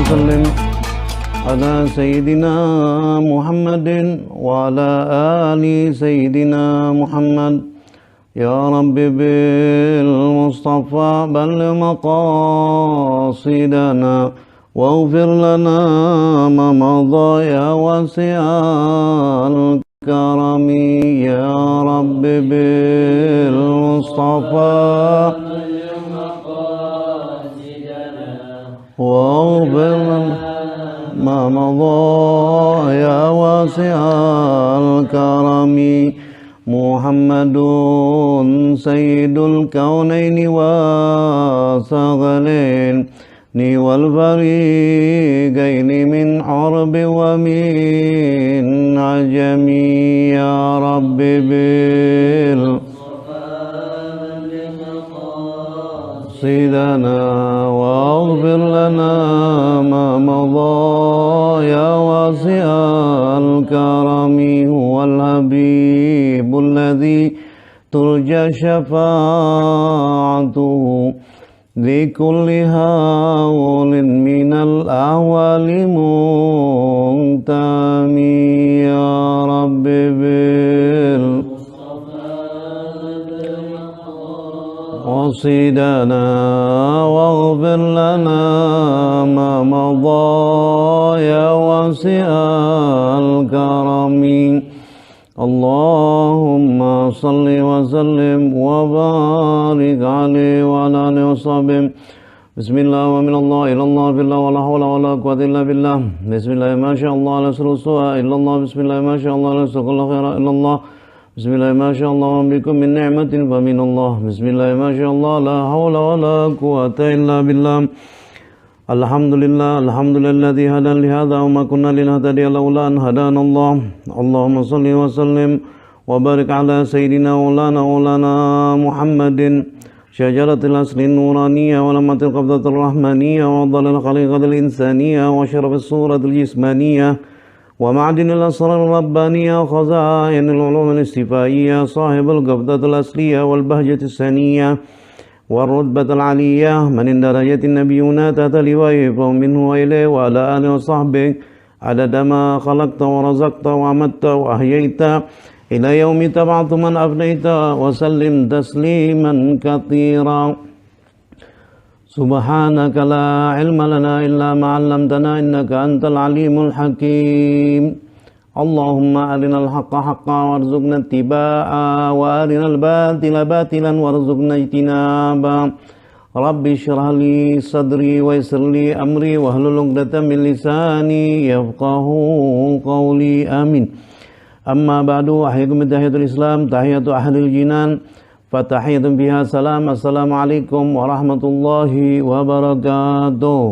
وسلم على سيدنا محمد وعلى آل سيدنا محمد. يا رب بالمصطفى بلغ مقاصدنا واغفر لنا ما مضى يا واسع الكرم. يا رب بالمصطفى واغفر لنا ما مضى يا واسع الكرم. محمد سيد الكونين وثقلين والفريقين من عرب ومن عجم. يا رب بالصدنا واغفر لنا ما مضى يا واسع الكرم. هو الحبيب الذي ترجى شفاعته لكل هول من الأهوال منتمي. يا رب بالصدنا واغفر لنا ما مضى يا واسع الكرم. اللهم صل وسلم وبارك عليه وعلى آله وصحبه. بسم الله ومن الله إلى الله في الله ولا حول ولا قوة إلا بالله. بسم الله ما شاء الله لا يسر السوء إلا الله. بسم الله ما شاء الله لا يسر كل خير إلا الله. بسم الله ما شاء الله بكم من نعمة فمن الله. بسم الله ما شاء الله لا حول ولا قوة إلا بالله. الحمد لله الذي هدانا لهذا وما كنا لنهتدي لولا أن هدانا الله. اللهم صل وسلم وبارك على سيدنا مولانا محمد شجرة الأصل النورانية ولمة القبضة الرحمانية وأفضل الخليقة الإنسانية وشرف الصورة الجسمانية ومعدن الأسرار الربانية وخزائن العلوم الاستفائية صاحب القبضة الأصلية والبهجة الثانية والرتبة العلية من درجة النبيون تحت لوائه منه وإليه وعلى آله وصحبه عدد ما خلقت ورزقت وعمدت وأحييت إلى يوم تبعث من أفنيت وسلم تسليما كثيرا. سبحانك لا علم لنا إلا ما علمتنا إنك أنت العليم الحكيم. اللهم أرنا الحق حقا وارزقنا اتباعه وأرنا الباطل باطلا وارزقنا اجتنابه. رب اشرح لي صدري ويسر لي أمري واحلل عقدة من لساني يفقه قولي آمين. أما بعد أحييكم بتحية الإسلام تحية أهل الجنان فتحية بها سلام. السلام عليكم warahmatullahi wabarakatuh.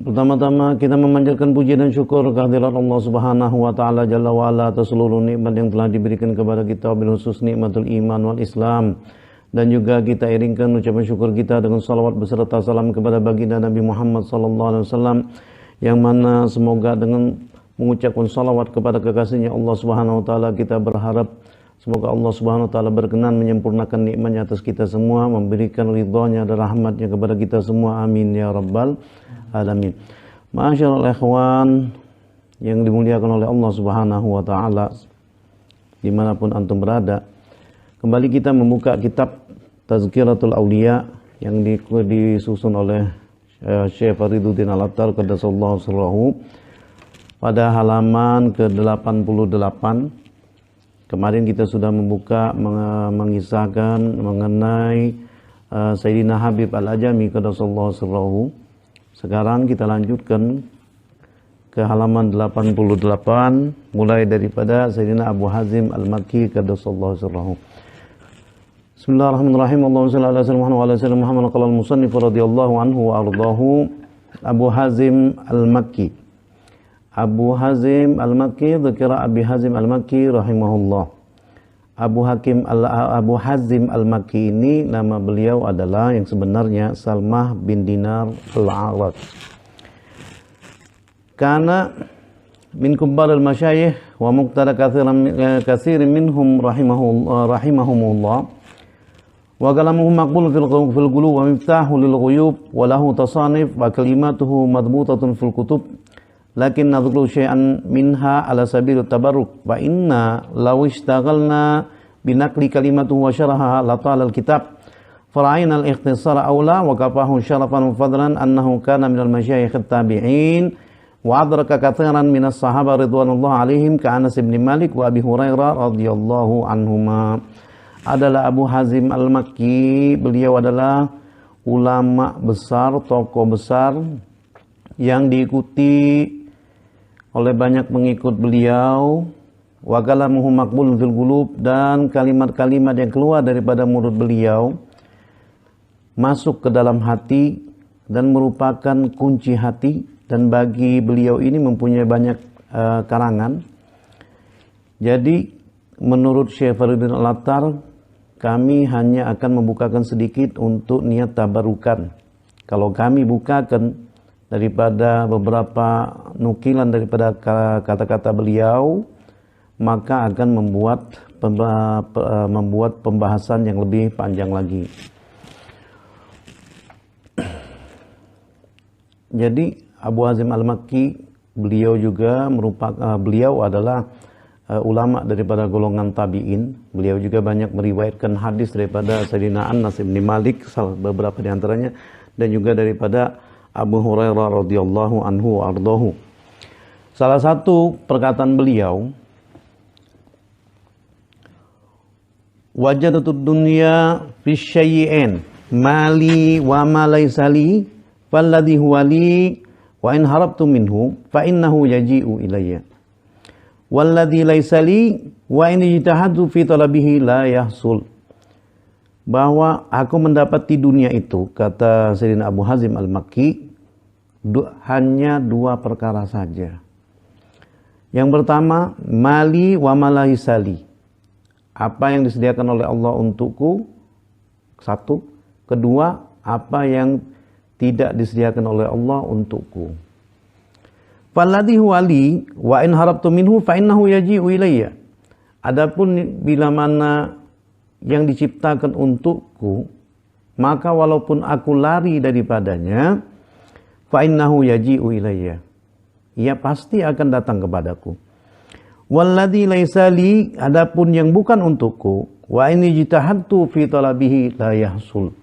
Pertama-tama kita memanjatkan puji dan syukur kehadirat Allah Subhanahu wa taala Jalla wa ala atas seluruh nikmat yang telah diberikan kepada kita, bil khusus nikmatul iman wal Islam. Dan juga kita iringkan ucapan syukur kita dengan salawat beserta salam kepada baginda Nabi Muhammad sallallahu alaihi wasallam, yang mana semoga dengan mengucapkan salawat kepada kekasihnya Allah Subhanahu wa taala. Kita berharap semoga Allah Subhanahu wa taala berkenan menyempurnakan nikmat-Nya atas kita semua, memberikan ridha-Nya dan rahmat-Nya kepada kita semua. Amin ya rabbal alamin. Ma'asyiral ikhwan yang dimuliakan oleh Allah Subhanahu wa taala, dimanapun antum berada, kembali kita membuka kitab Tazkiratul Auliya yang disusun oleh Syekh Fariduddin Al-Attar qaddasallahu sirrahu pada halaman ke-88. Kemarin kita sudah membuka mengisahkan mengenai Sayyidina Habib Al-Ajami qaddasallahu sirrahu. Sekarang kita lanjutkan ke halaman 88 mulai daripada Sayyidina Abu Hazim Al-Makki qaddasallahu sirrahu. Bismillahirrahmanirrahim. Allahumma shalli ala sayyidina Muhammad wa ala sayyidina Muhammad. Qala al-musannif radhiyallahu anhu wa ardahu. Abu Hazim Al-Makki. Abu Hazim Al-Makki, dzikra Abi Hazim Al-Makki rahimahullah. Abu Hazim Al-Makki ini nama beliau adalah yang sebenarnya Salmah bin Dinar Al-A'raj. Kana min kubbar al-masyayikh wa muqtada katsirin minhum rahimahumullah. Wa kalamuhu maqbul fil qulub wa miftahu lil ghuyub wa lahu tasanif wa kalimatuhu madbutatun fil kutub, lakin nadhkuru syai'an minha ala sabil tabarruk wa inna law ishtaghalna binaqli kalimatuhu wa syaraha la ta'ala al kitab fara'ayna al ikhtisara awla wa kafahu syarafan wa fadlan annahu kana minal masyayikh at-tabi'in wa adraka katsiran minas sahaba ridwanullah alaihim ka Anas bin Malik wa Abi Hurairah radhiyallahu anhuma. Adalah Abu Hazim Al-Makki. Beliau adalah ulama besar, tokoh besar yang diikuti oleh banyak pengikut beliau. Wa kalamuhu maqbul fil qulub, dan kalimat-kalimat yang keluar daripada mulut beliau masuk ke dalam hati dan merupakan kunci hati, dan bagi beliau ini mempunyai banyak karangan. Jadi menurut Syekh Fariduddin Al-Attar, kami hanya akan membukakan sedikit untuk niat tabarukan. Kalau kami bukakan daripada beberapa nukilan daripada kata-kata beliau, maka akan membuat pembahasan yang lebih panjang lagi. Jadi Abu Hazim Al-Makki, beliau adalah ulama daripada golongan tabi'in. Beliau juga banyak meriwayatkan hadis daripada Sayyidina Anas bin Malik, beberapa di antaranya, dan juga daripada Abu Hurairah radhiyallahu anhu wa ardahu. Salah satu perkataan beliau, wajadatud dunya fi syai'in mali wa ma laysa li falladhi huwa li wa in harabtu minhu fa innahu yaji'u ilayya walladzi laisa li wa in ijtahadtu fi talabihi la yahsul. Bahwa aku mendapat di dunia itu, kata Sayyidina Abu Hazim Al-Makki, hanya dua perkara saja. Yang pertama, mali wa malaisali, apa yang disediakan oleh Allah untukku, satu. Kedua, apa yang tidak disediakan oleh Allah untukku. Falladhi huwa li wa in harabtu minhu fa innahu yaji'u ilayya. Adapun bila mana yang diciptakan untukku, maka walaupun aku lari daripadanya, fa innahu yaji'u ilayya, ia pasti akan datang kepadaku. Walladhi laisa li, adapun yang bukan untukku, wa in ijtahadtu fi talabihi la yahsul.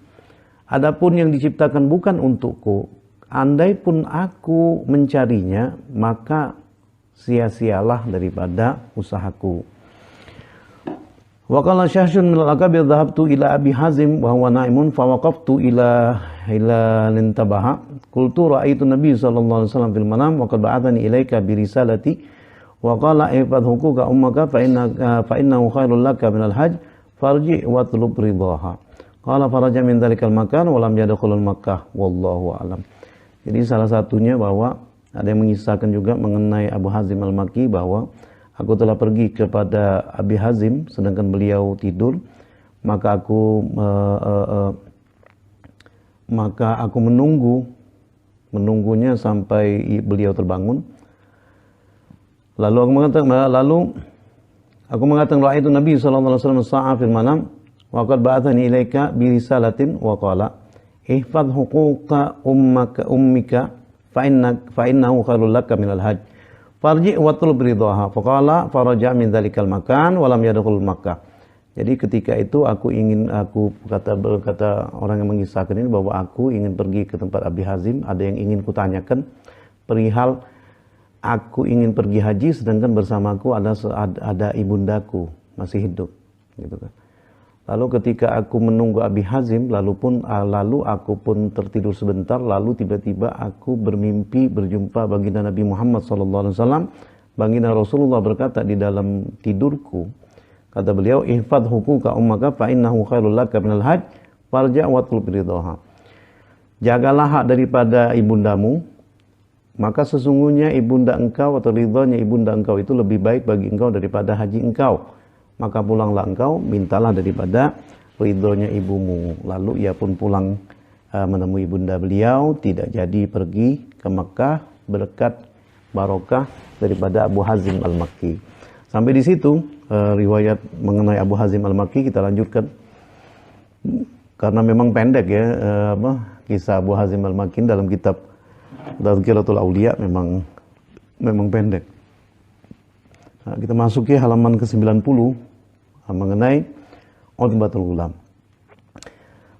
Adapun yang diciptakan bukan untukku, andai pun aku mencarinya, maka sia-sialah daripada usahaku. Wa qala Syahsyun min al-Akabir dhahabtu ila Abi Hazim wa huwa na'imun fa waqaftu ila lintabaha qultu ra'aitu Nabi sallallahu alaihi wasallam fil manam wa qad ba'athani ilaika bi risalati wa qala ifadh huquqa ummaka fa innahu khairul laka min al-hajj farji wa tlub ridaha. Qala faraja min dzalikal makan wa lam yadkhulul Makkah wallahu a'lam. Jadi salah satunya bahwa ada yang mengisahkan juga mengenai Abu Hazim Al-Makki bahwa aku telah pergi kepada Abi Hazim sedangkan beliau tidur, maka aku menunggunya sampai beliau terbangun. Lalu aku mengatakan ra'aitu Nabi sallallahu alaihi wasallam sa'a fil manam wa qad ba'athani ilaika bi risalatin wa qala ihfaz huquqa ummika fa innahu khairul laka minal hajj farji wa tulb ridaha faqala faraja min dzalikal makan wa lam yadkhul Makkah. Jadi ketika itu berkata orang yang mengisahkan ini bahwa aku ingin pergi ke tempat Abi Hazim, ada yang ingin kutanyakan perihal aku ingin pergi haji sedangkan bersamaku ada ibundaku masih hidup, gitu kan. Lalu ketika aku menunggu Abi Hazim, lalu aku pun tertidur sebentar, lalu tiba-tiba aku bermimpi berjumpa baginda Nabi Muhammad SAW. Baginda Rasulullah berkata di dalam tidurku, kata beliau, ihfadz huquqa ummaka fa innahu khairul laka minal hajj farja' wa tlub ridhaha. Jagalah hak daripada ibundamu, maka sesungguhnya ibunda engkau atau ridhonya ibunda engkau itu lebih baik bagi engkau daripada haji engkau. Maka pulanglah engkau, mintalah daripada ridhonya ibumu. Lalu ia pun pulang menemui ibunda beliau, tidak jadi pergi ke Mekah berkat barokah daripada Abu Hazim Al-Makki. Sampai di situ riwayat mengenai Abu Hazim Al-Makki kita lanjutkan. Karena memang pendek ya kisah Abu Hazim Al-Makki dalam kitab Tazkiratul Aulia memang pendek. Nah, kita masuki halaman ke-90 mengenai Utbatul Ghulam.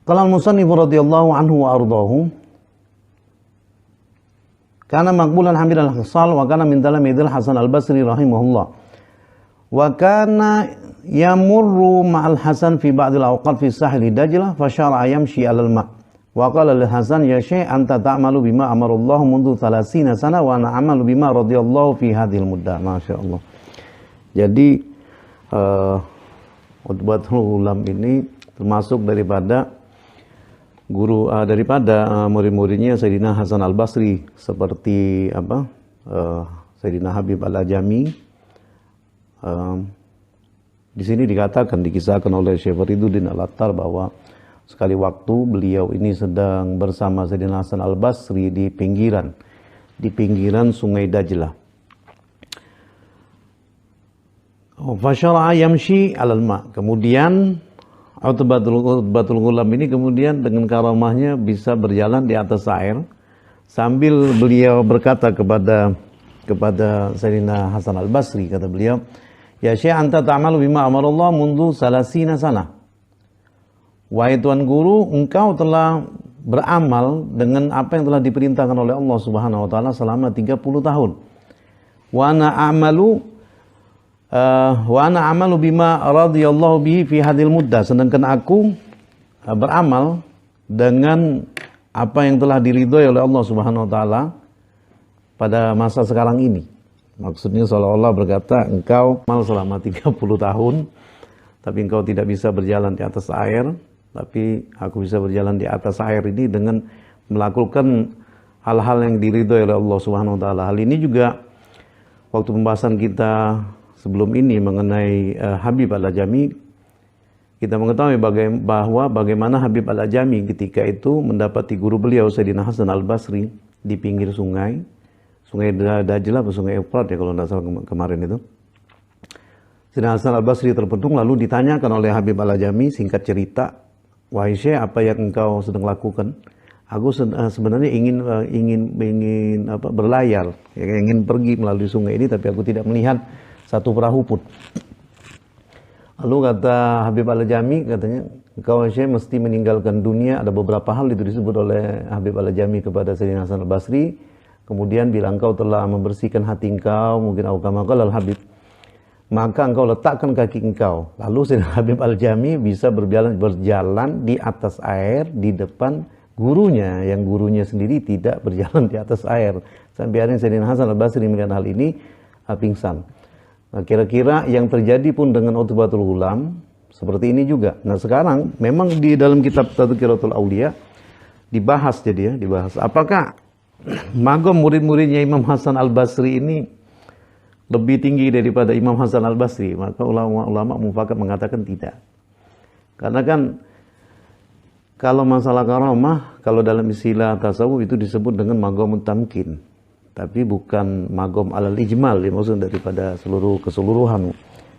Qala al-musannif radhiyallahu anhu wa ardahu kana maqbulan hamidal khisal wa kana min talamidil Hasan al-Basri rahimahullah. Wa kana yamurru ma'al Hasan fi ba'dil awqat fi sahli Dajlah fa syara'a yamshi 'alal ma'. Wa qala lil Hasan ya syekh anta ta'malu bima amarallahu mundu 30 sana wa ana a'malu bima radhiyallahu fi hadhil muddah. Masyaallah. Jadi Utbatul Ghulam ini termasuk daripada murid-muridnya Sayyidina Hasan Al-Basri seperti Sayyidina Habib Al-Ajami. Di sini dikisahkan oleh Syekh Fariduddin Al-Attar bahwa sekali waktu beliau ini sedang bersama Sayyidina Hasan Al-Basri di pinggiran Sungai Dajlah. Fasyara'a yamshi 'alal ma'. Kemudian Utbatul Ghulam ini kemudian dengan karamahnya bisa berjalan di atas air sambil beliau berkata kepada Sayyidina Hasan Al-Basri, kata beliau, ya Syekh anta ta'malu bima amarallah mundu 30 sana. Wahai tuan guru, engkau telah beramal dengan apa yang telah diperintahkan oleh Allah Subhanahu wa taala selama 30 tahun. Wa ana amalu bima radhiyallahu bihi fi hadhil muddah, sedangkan aku beramal dengan apa yang telah diridhoi oleh Allah Subhanahu wa taala pada masa sekarang ini. Maksudnya seolah-olah berkata, engkau amal selama 30 tahun tapi engkau tidak bisa berjalan di atas air, tapi aku bisa berjalan di atas air ini dengan melakukan hal-hal yang diridhoi oleh Allah Subhanahu wa taala. Hal ini juga waktu pembahasan kita sebelum ini mengenai Habib Al-Ajami, kita mengetahui bagaimana Habib Al-Ajami ketika itu mendapati guru beliau Sayyidina Hasan Al-Basri di pinggir sungai Dajlah atau sungai Efrat ya kalau tidak salah kemarin itu. Sayyidina Hasan Al-Basri terpetung lalu ditanyakan oleh Habib Al-Ajami, singkat cerita, wahai Syekh, apa yang engkau sedang lakukan? Aku sebenarnya ingin berlayar, ingin pergi melalui sungai ini, tapi aku tidak melihat satu perahu pun. Lalu kata Habib Al-Ajami, katanya, engkau Syekh mesti meninggalkan dunia. Ada beberapa hal itu disebut oleh Habib Al-Ajami kepada Sayyidina Hasan Al-Basri. Kemudian bila engkau telah membersihkan hati engkau, mungkin Al Habib, maka engkau letakkan kaki engkau. Lalu Sayyidina Habib Al-Ajami bisa berjalan di atas air di depan gurunya, yang gurunya sendiri tidak berjalan di atas air. Sampai akhirnya Sayyidina Hasan Al-Basri melihat hal ini, pingsan. Nah, kira-kira yang terjadi pun dengan Utbatul Ghulam seperti ini juga. Nah, sekarang memang di dalam kitab Tazkiratul Aulia dibahas apakah magom murid-muridnya Imam Hasan Al-Basri ini lebih tinggi daripada Imam Hasan Al-Basri? Maka ulama mufakat mengatakan tidak. Karena kan kalau masalah karamah, kalau dalam istilah tasawuf itu disebut dengan magom tamkin. tapi bukan magom alal ijmal, maksud daripada seluruh keseluruhan.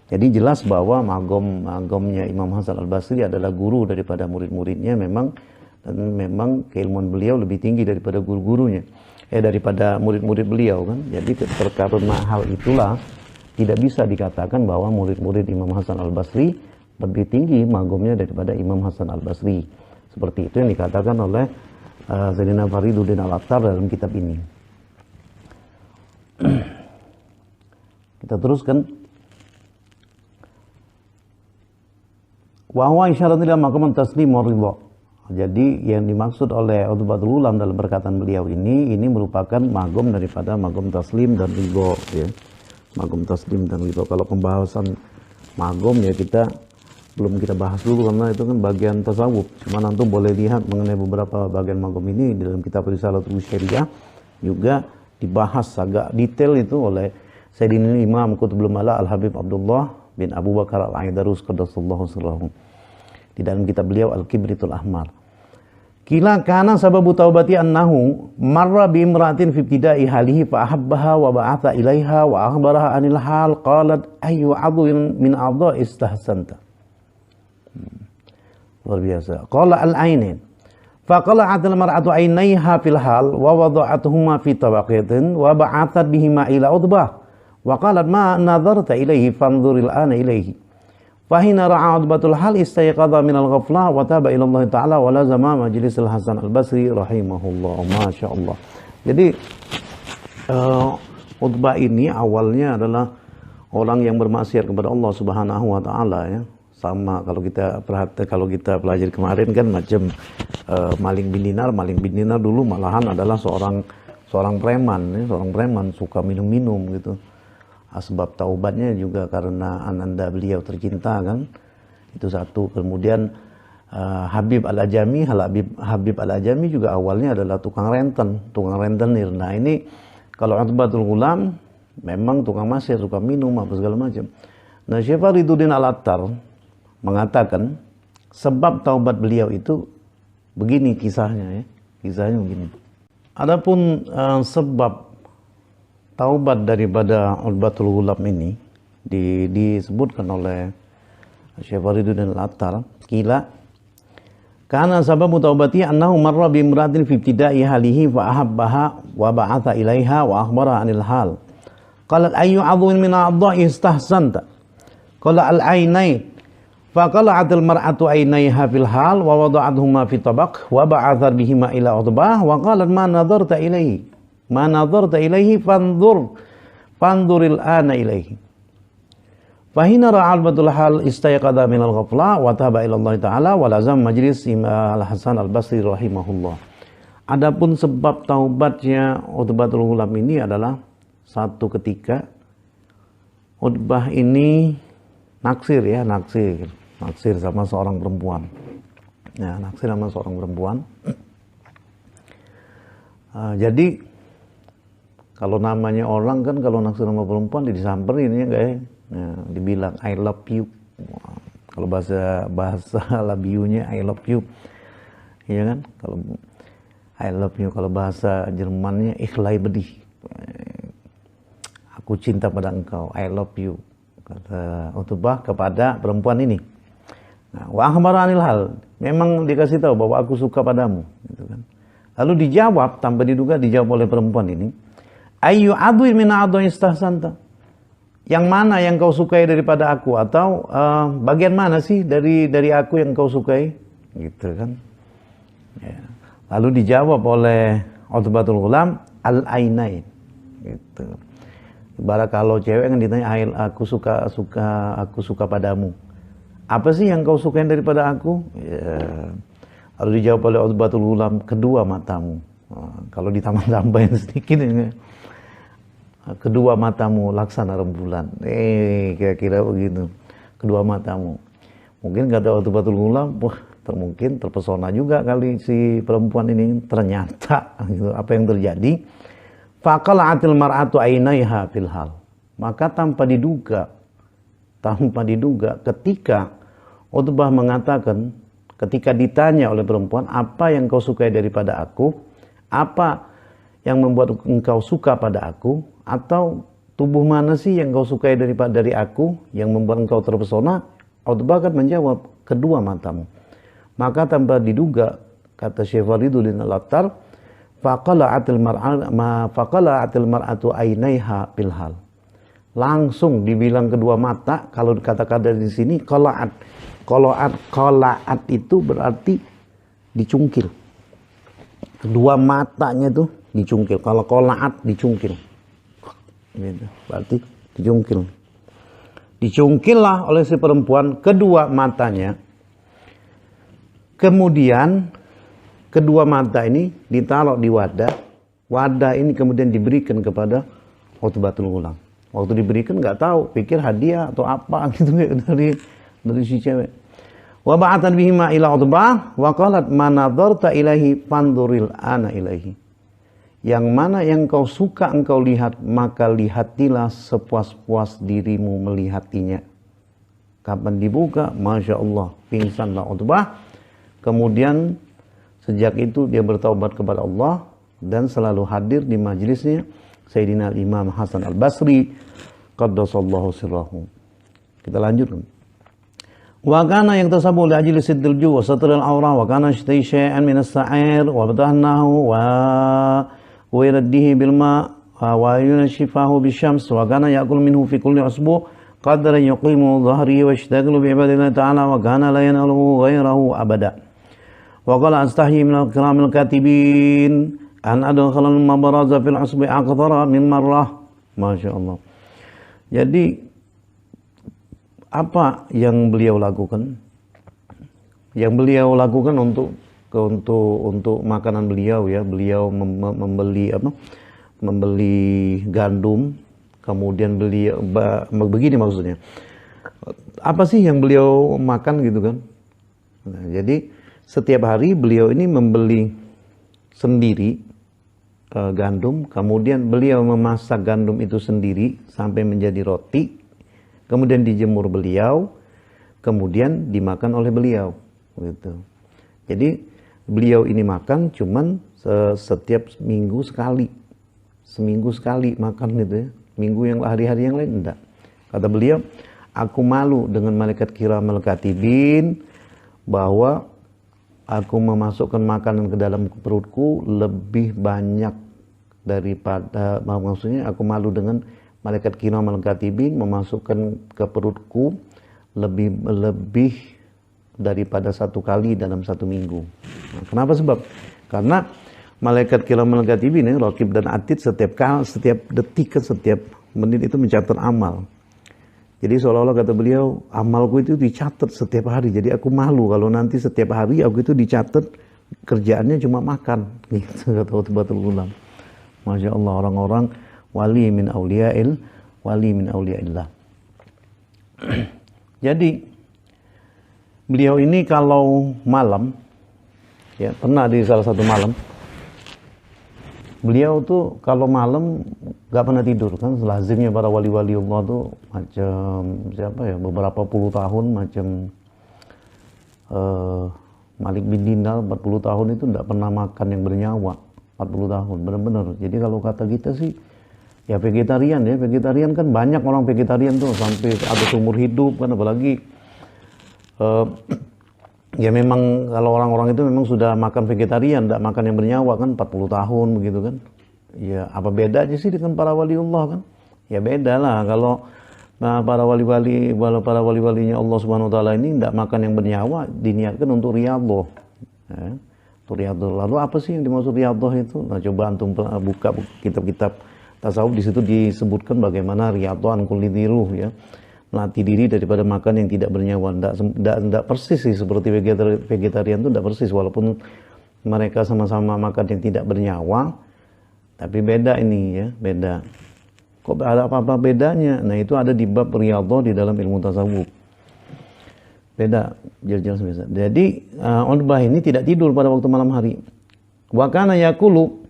Jadi jelas bahwa magomnya Imam Hasan Al-Basri adalah guru daripada murid-muridnya memang, dan memang keilmuan beliau lebih tinggi daripada guru-gurunya, daripada murid-murid beliau kan. Jadi karena hal itulah tidak bisa dikatakan bahwa murid-murid Imam Hasan Al-Basri lebih tinggi magomnya daripada Imam Hasan Al-Basri. Seperti itu yang dikatakan oleh Sayyidina Fariduddin Al-Attar dalam kitab ini. Kita teruskan. Wa huwa isyaratun ila maqam taslim wa ridha. Jadi yang dimaksud oleh Utbatul Ulam dalam perkataan beliau ini merupakan magom daripada magom taslim dan ridha, ya. Magom taslim dan ridha. Kalau pembahasan magom ya belum kita bahas dulu karena itu kan bagian tasawuf. Cuma nanti boleh lihat mengenai beberapa bagian magom ini di dalam kitab Risalatul Syariah juga dibahas agak detail itu oleh Sayyidina Imam Qutbul Mala Al-Habib Abdullah bin Abu Bakar Al-Aidarus qaddasallahu sirrahu di dalam kitab beliau Al-Kibritul Ahmar. Kila kana sababu taubati annahu marra bi imra'atin fi ibtida'i halihi fa ahabbaha wa ba'atha ilaiha wa akhbaraha anil hal qalat ayyu 'adwin min a'dha'i istahsanta. Luar biasa. Qala al-ainin faqala'at al-mar'atu 'ainaiha fil hal wa wada'atuhuma fi tabaqatin wa ba'athat bihima ila Utbah wa qalat ma nadharta ilaihi fanzuril ana ilaihi fahina ra'a Utbatul hal istayqadha min al-ghaflah wa taba ila Allah ta'ala wa lazama majlis al-Hasan Al-Basri rahimahullah. Masyaallah. Jadi Utbah ini awalnya adalah orang yang bermaksiat kepada Allah Subhanahu wa taala, ya. Sama kalau kita perhatikan, kalau kita pelajari kemarin kan macam maling bin dinar dulu malahan adalah seorang preman, ya, seorang preman suka minum-minum gitu. Asbab taubatnya juga karena ananda beliau tercinta kan, itu satu. Kemudian Habib Al-Ajami juga awalnya adalah tukang rentenir. Nah ini kalau Utbatul Ghulam memang tukang maksiat, suka minum apa segala macam. Nah Syekh Fariduddin Al-Attar mengatakan sebab taubat beliau itu begini kisahnya, ya. Kisahnya begini. Adapun sebab taubat daripada Utbatul Ghulam ini disebutkan oleh Syekh Fariduddin Al-Attar. Kila kana sababu taubati annahu marra bi imra'atin fi ibtida'i halihi fa ahabbaha wa ba'atha ilaiha wa akhbara anil hal. Qalat ayyu 'adwin min a'dha'i istahsanta. Qala al-'ainain faqala'at al-mar'atu 'ainaiha fil hal wa wada'athuma fi tabaq wa ba'athat bihima ila Utbah wa qalat ma nadharta ilaihi fanzuril ana ilaihi fahina ra'a Utbatul hal istayqadha min al-ghaflah wa taba ila Allah ta'ala wa lazam majlis al-Hasan Al-Basri rahimahullah. Adapun sebab taubatnya Utbatul Ghulam ini adalah satu ketika Utbah ini naksir sama seorang perempuan. Ya, naksir sama seorang perempuan. Jadi kalau namanya orang kan kalau naksir sama perempuan disamperin ya enggak ya? Nah, dibilang I love you. Kalau bahasa love you-nya I love you. Iya kan? Kalau I love you, kalau bahasa Jermannya ich liebe dich. Aku cinta pada engkau, I love you. Kata Utbah kepada perempuan ini. Nah, wa akhbara anil hal, memang dikasih tahu bahwa aku suka padamu, gitu kan. Lalu dijawab tanpa diduga, dijawab oleh perempuan ini, ayyu adwin min a'dha'i istahsanta. Yang mana yang kau sukai daripada aku, atau bagian mana sih dari aku yang kau sukai, gitu kan. Ya. Lalu dijawab oleh Utbatul Ghulam, al-ainain, gitu. Ibarat kalau cewek kan ditanya, aku suka padamu. Apa sih yang kau sukai daripada aku? Ya. Lalu dijawab oleh Utbatul Ghulam, kedua matamu. Kalau ditambah-tambahin sedikit ini, kedua matamu laksana rembulan. Kira-kira begitu. Kedua matamu. Mungkin kata Utbatul Ghulam, wah, mungkin terpesona juga kali si perempuan ini. Ternyata gitu, apa yang terjadi? Faqala'atil mar'atu 'ainaiha fil hal. Maka tanpa diduga ketika Utbah mengatakan, ketika ditanya oleh perempuan, apa yang kau sukai daripada aku? Apa yang membuat engkau suka pada aku, atau tubuh mana sih yang engkau sukai dari aku yang membuat engkau terpesona? Utbah kan menjawab, kedua matamu. Maka tanpa diduga, kata Syekh Fariduddin Al-Attar, faqala'atil mar'atu ainaiha bilhal. Langsung dibilang kedua mata. Kalau kata-kata di sini qala'at. Qala'at itu berarti dicungkil. Kedua matanya tuh dicungkil. Kalau qala'at dicungkil. Gitu. Berarti dicungkil. Dicungkillah oleh si perempuan kedua matanya. Kemudian kedua mata ini ditaruh di wadah. Wadah ini kemudian diberikan kepada Utbatul Ghulam. Waktu diberikan nggak tahu, pikir hadiah atau apa gitu dari si cewek. Wa ba'atan bihima ila Utbah wa qalat ma nadarta ilaihi fanduril ana ilaihi. Yang mana yang kau suka engkau lihat, maka lihatilah sepuas-puas dirimu melihatinya. Kapan dibuka, Masya Allah, pingsanlah Utbah. Kemudian sejak itu dia bertaubat kepada Allah dan selalu hadir di majelisnya Sayyidina Imam Hasan Al-Basri qaddasallahu sirrahu. Kita lanjutkan. Wa kana yang tasabu li ajli siddil ju wa satril awra wa kana yashtai syai'an min as-sa'ir wa badahnahu wa ويرديه بالماء وينشفه بالشمس وكان يأكل منه في كل أسبوع قدر يقيم ظهره ويشتغل بعبادة الله تعالى وكان لا يناله غيره أبدا وقال أستحي من الكرام الكاتبين أن أدخل المبرز في العصب أكثر من مرة. Masya Allah. Jadi apa yang beliau lakukan? Yang beliau lakukan untuk makanan beliau, ya, beliau membeli gandum, kemudian beliau begini maksudnya. Apa sih yang beliau makan gitu kan? Nah, jadi setiap hari beliau ini membeli sendiri gandum, kemudian beliau memasak gandum itu sendiri sampai menjadi roti, kemudian dijemur beliau, kemudian dimakan oleh beliau, gitu. Jadi beliau ini makan cuman setiap seminggu sekali makan gitu ya. Minggu yang hari-hari yang lain enggak. Kata beliau, aku malu dengan malaikat kiramul katibin bahwa aku memasukkan makanan ke dalam perutku lebih banyak daripada, maksudnya aku malu dengan malaikat kiramul katibin memasukkan ke perutku lebih daripada satu kali dalam satu minggu. Nah, kenapa sebab? Karena malaikat kiramul katibin, raqib dan atid, setiap detik, setiap menit itu mencatat amal. Jadi seolah-olah kata beliau, amalku itu dicatat setiap hari. Jadi aku malu kalau nanti setiap hari aku itu dicatat kerjaannya cuma makan. Gitu kata Utbatul Ghulam. Masya Allah, orang-orang wali min awliyaillah. Jadi beliau ini kalau malam, ya pernah di salah satu malam, beliau tuh kalau malam gak pernah tidur kan. Lazimnya para wali-wali Allah tuh macam siapa ya, beberapa puluh tahun macam Malik bin Dinar 40 tahun itu gak pernah makan yang bernyawa. 40 tahun, benar-benar. Jadi kalau kata kita sih ya vegetarian, ya vegetarian kan banyak orang vegetarian tuh sampai ada seumur hidup kan, apalagi ya memang kalau orang-orang itu memang sudah makan vegetarian, tidak makan yang bernyawa kan 40 tahun begitu kan. Ya apa bedanya sih dengan para waliullah kan? Ya beda lah kalau para wali-walinya Allah Subhanahu wa taala ini tidak makan yang bernyawa, diniatkan untuk riyadhah. Ya, untuk riyadhah. Lalu apa sih yang dimaksud riyadhah itu? Nah, coba antum buka kitab-kitab tasawuf, di situ disebutkan bagaimana riyadhah an kulli dhiruh, ya. Melatih diri daripada makan yang tidak bernyawa. Tidak persis sih seperti vegetarian itu, tidak persis, walaupun mereka sama-sama makan yang tidak bernyawa, tapi beda ini, ya, beda. Kok ada apa-apa bedanya? Nah, itu ada di bab riyadhah di dalam ilmu tasawuf. Beda, jelas-jelas beda. Jadi Utbah ini tidak tidur pada waktu malam hari. Wa kana yaqulu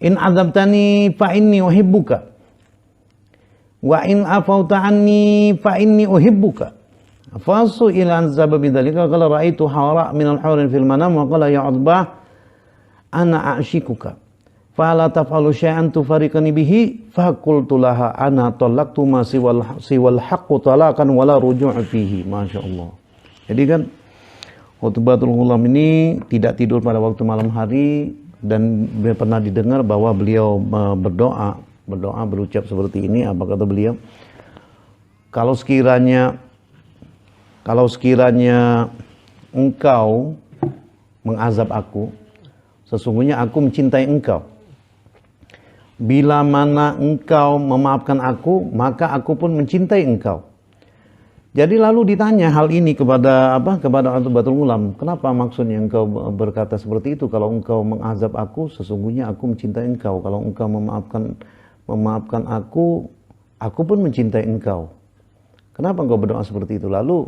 in adzabtani fa inni uhibbuka wa in afauta anni fa inni uhibbuka. Fasu ila sababi dzalika qala ra'aitu hawra min al-hawrin fil manam wa qala ya Utbah ana a'shikuka fala taf'alu syai'an tufariqani bihi faqultu laha ana talaqtu ma siwal haqqu talaqan wala ruju'a fihi. Masyaallah. Jadi kan Utbatul Ghulam ini tidak tidur pada waktu malam hari, dan pernah didengar bahwa beliau berdoa berucap seperti ini. Apa kata beliau? Kalau sekiranya engkau mengazab aku, sesungguhnya aku mencintai engkau. Bila mana engkau memaafkan aku, maka aku pun mencintai engkau. Jadi lalu ditanya hal ini kepada Utbatul Ghulam, kenapa maksudnya engkau berkata seperti itu? Kalau engkau mengazab aku, sesungguhnya aku mencintai engkau. Kalau engkau memaafkan aku pun mencintai engkau. Kenapa engkau berdoa seperti itu? Lalu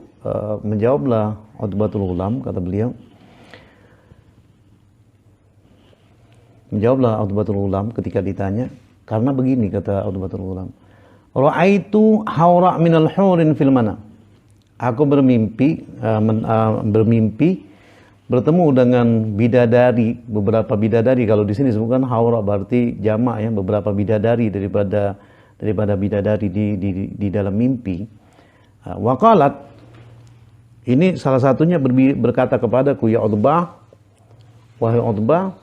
menjawablah Utbatul Ghulam, kata beliau. Menjawablah Utbatul Ghulam ketika ditanya, karena begini kata Utbatul Ghulam. Ra'aitu haura minal hurin fil mana. Aku bermimpi bertemu dengan bidadari, beberapa bidadari. Kalau di sini disebutkan haura berarti jamak ya, beberapa bidadari daripada bidadari di dalam mimpi. Waqalat, ini salah satunya berkata kepadaku, ya Utbah, wahai Utbah,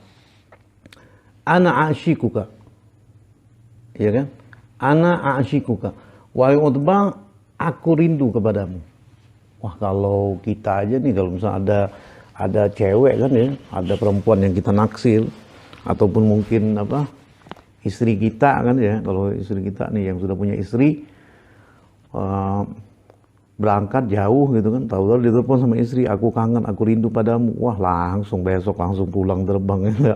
ana a'shikuka. Ya kan? Ana a'shikuka. Wahai Utbah, aku rindu kepadamu. Wah, kalau kita aja nih, kalau misalnya ada cewek kan ya, ada perempuan yang kita naksir, ataupun mungkin istri kita kan ya, kalau istri kita nih yang sudah punya istri, berangkat jauh gitu kan, tahu-tahu ditelepon sama istri, aku kangen, aku rindu padamu. Wah, langsung besok langsung pulang terbang ya.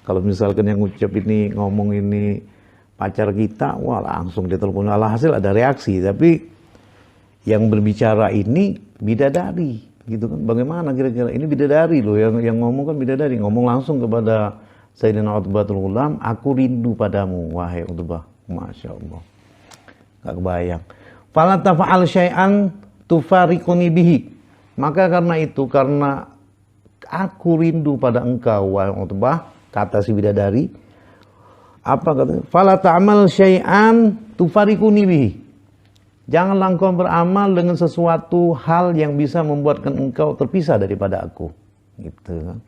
Kalau misalkan yang ngucap ini, ngomong ini pacar kita, wah langsung ditelepon. Alhasil ada reaksi, tapi yang berbicara ini bidadari gitu kan. Bagaimana kira-kira? Ini bidadari loh, yang ngomong kan bidadari, ngomong langsung kepada Sayyidina Utbatul Ghulam, aku rindu padamu wahai Utbah. Masya Allah, gak kebayang. Fala tafa'al syai'an tufariquni bihi. Maka karena itu, karena aku rindu pada engkau wahai Utbah, kata si bidadari, apa kata? Fala ta'mal syai'an tufariquni bihi. Janganlah engkau beramal dengan sesuatu hal yang bisa membuatkan engkau terpisah daripada aku. Gitu kan.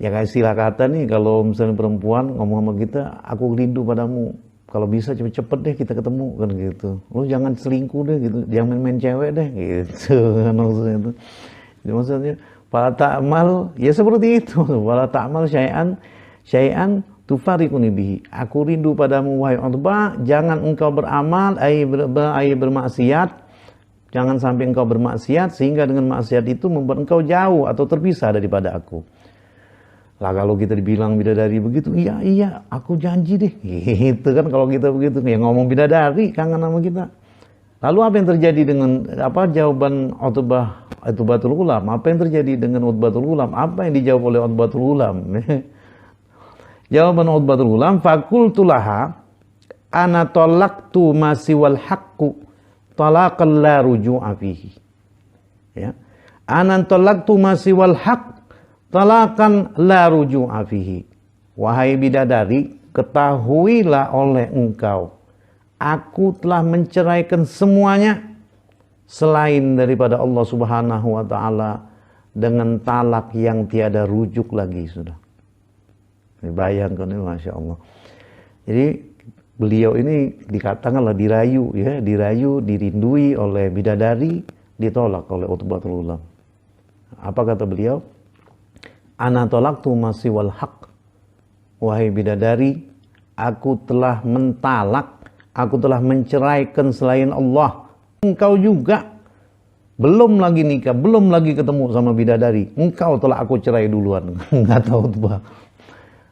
Ya kayak istilah kata nih, kalau misalnya perempuan ngomong sama kita, aku rindu padamu. Kalau bisa cepet-cepet deh kita ketemu kan gitu. Lu jangan selingkuh deh gitu, jangan main-main cewek deh gitu kan maksudnya itu. Jadi maksudnya fala ta'mal, ya seperti itu. Fala ta'mal syai'an tufariquni bihi. Aku rindu padamu wahai Utbah, jangan engkau beramal ay bermaksiat, jangan sampai engkau bermaksiat sehingga dengan maksiat itu membuat engkau jauh atau terpisah daripada aku. Lah kalau kita dibilang bidadari begitu, iya aku janji deh gitu kan. Kalau kita begitu ya ngomong bidadari kangen sama kita. Lalu apa yang terjadi dengan jawaban Utbatul Ghulam? Apa yang terjadi dengan Utbatul Ghulam? Apa yang dijawab oleh Utbatul Ghulam? Jawaban Utbatul Ghulam, faqultu laha ana talaqtu ma siwal haqqu talaqan la ruju'a fihi. Ya. Ana talaqtu ma siwal haqq talaqan la ruju'a fihi. Wahai bidadari, ketahuilah oleh engkau, aku telah menceraikan semuanya selain daripada Allah Subhanahu wa taala dengan talak yang tiada rujuk lagi sudah. Bayangkan ini, Masya Allah. Jadi beliau ini dikatakanlah dirayu ya, dirindui oleh bidadari, ditolak oleh Utbatul Ghulam. Apa kata beliau? Ana talaqtu ma siwal haqq. Wahai bidadari, aku telah mentalak, aku telah menceraikan selain Allah. Engkau juga belum lagi nikah, belum lagi ketemu sama bidadari, engkau telah aku cerai duluan. Enggak tahu Utbah.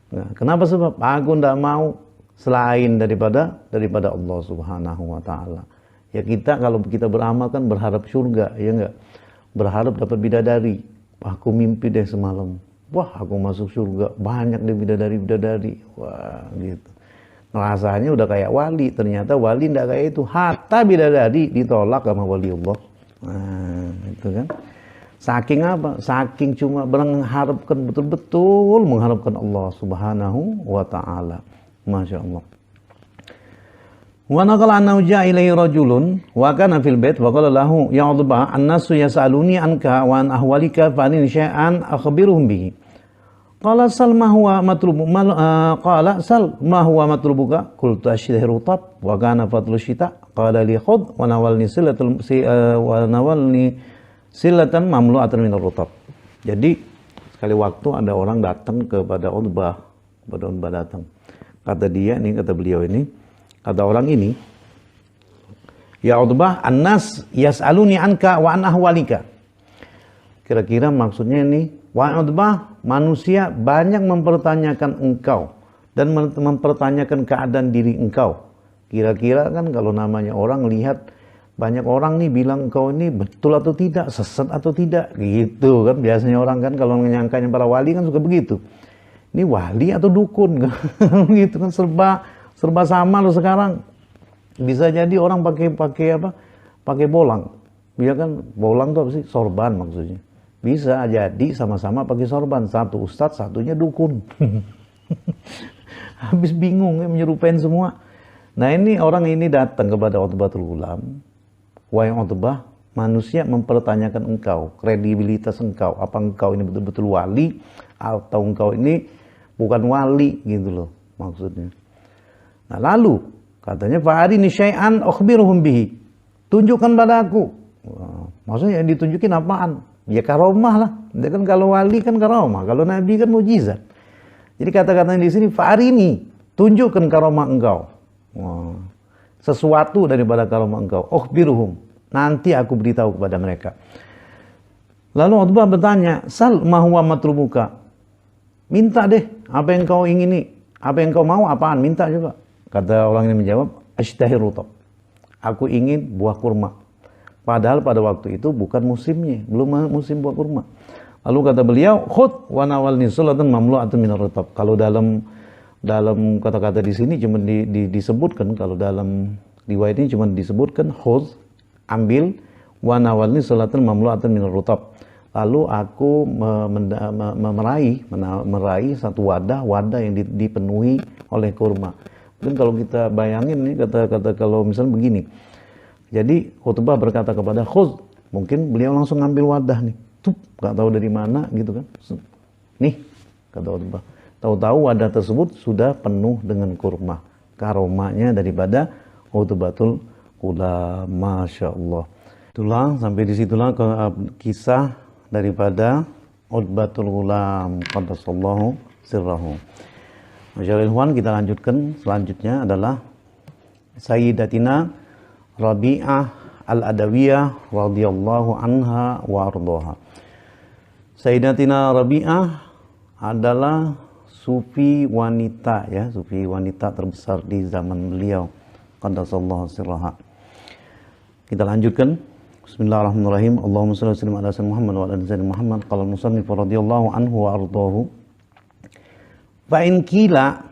Nah, kenapa? Sebab aku tidak mau selain daripada Allah Subhanahu wa taala. Ya kita kalau kita beramal kan berharap surga, ya enggak? Berharap dapat bidadari. Aku mimpi deh semalam. Wah, aku masuk surga, banyak deh bidadari. Wah, gitu. Rasanya udah kayak wali, ternyata wali tidak kayak itu. Hatta bidadari ditolak sama wali Allah. Nah, itu kan. Saking apa? Saking cuma mengharapkan, betul-betul mengharapkan Allah Subhanahu wa ta'ala. Masya Allah. Wa naqala annahu ja'a ilaihi rajulun wa kana fil bait wa qala lahu ya Utbah an-nasu yas'aluni anka wa an ahwalika fa in syai'an akhbiruhum bihi. Qala sal ma huwa matlubu qala sal ma huwa matlubuka qultu ash-shihru tab wa kana fadlu syita qala li khudh wa nawalni silatan mamlu'atan min ar-rutab. Jadi sekali waktu ada orang datang kepada Utbah, datang. Kata beliau ini, kata orang ini, ya Utbah, an-nas yas'aluni anka wa an ahwalika. Kira-kira maksudnya ini, wa Utbah, manusia banyak mempertanyakan engkau dan mempertanyakan keadaan diri engkau. Kira-kira kan kalau namanya orang lihat banyak orang nih bilang engkau ini betul atau tidak, sesat atau tidak, gitu kan. Biasanya orang kan kalau menyangkanya para wali kan suka begitu. Ini wali atau dukun, gitu kan, serba sama loh sekarang. Bisa jadi orang pakai bolang. Dia kan bolang tuh apa sih? Sorban maksudnya. Bisa jadi sama-sama pakai sorban. Satu ustadz, satunya dukun. Habis bingung ya, menyerupain semua. Nah ini orang ini datang kepada Utbatul Ghulam. Wahai Utbah, manusia mempertanyakan engkau, kredibilitas engkau, apa engkau ini betul-betul wali atau engkau ini bukan wali, gitu loh maksudnya. Nah lalu katanya fa'arini syai'an ukhbiruhum bihi, tunjukkan pada aku. Maksudnya yang ditunjukin apaan? Ya karomah lah. Dia kan kalau wali kan karomah, kalau nabi kan mujizat. Jadi kata-katanya di sini fa'arini, tunjukkan karomah engkau. Sesuatu daripada karomah engkau. Ukhbiruhum, nanti aku beritahu kepada mereka. Lalu Utbah bertanya, sal ma huwa matlubuka, minta deh apa yang kau ingini, apa yang kau mau apaan, minta juga. Kata orang ini menjawab, ashtahir rutab, aku ingin buah kurma. Padahal pada waktu itu bukan musimnya, belum musim buah kurma. Lalu kata beliau, khud wa nawalni sulatan mamlu'atan minar rutab. Kalau dalam kata-kata di sini cuma disebutkan, kalau dalam riwayat ini cuma disebutkan khudz, ambil, wa nawalni salatan mamlu'atan min rutab. Lalu aku meraih satu wadah yang dipenuhi oleh kurma. Mungkin kalau kita bayangin nih, kata kalau misalnya begini. Jadi Utbah berkata kepada khudz, mungkin beliau langsung ngambil wadah nih. Tuh, enggak tahu dari mana gitu kan. Nih, kata Utbah. Tahu-tahu wadah tersebut sudah penuh dengan kurma. Karomanya daripada Utbatul Ghulam. Masya Allah. Itulah, sampai disitulah kisah daripada Utbatul Ghulam. Qaddasallahu sirrahu. Masyaallah, kita lanjutkan. Selanjutnya adalah Sayyidatina Rabi'ah Al-Adawiyah radhiyallahu anha wa ardhaha. Sayyidatina Rabi'ah adalah sufi wanita, ya, sufi wanita terbesar di zaman beliau. Qaddasallahu sirraha. Kita lanjutkan. Bismillahirrahmanirrahim. Allahumma shalli wa sallim ala sayyidina Muhammad wa ala ali sayyidina Muhammad. Qala al-musannif radhiyallahu anhu wa ardhahu. Fa in qila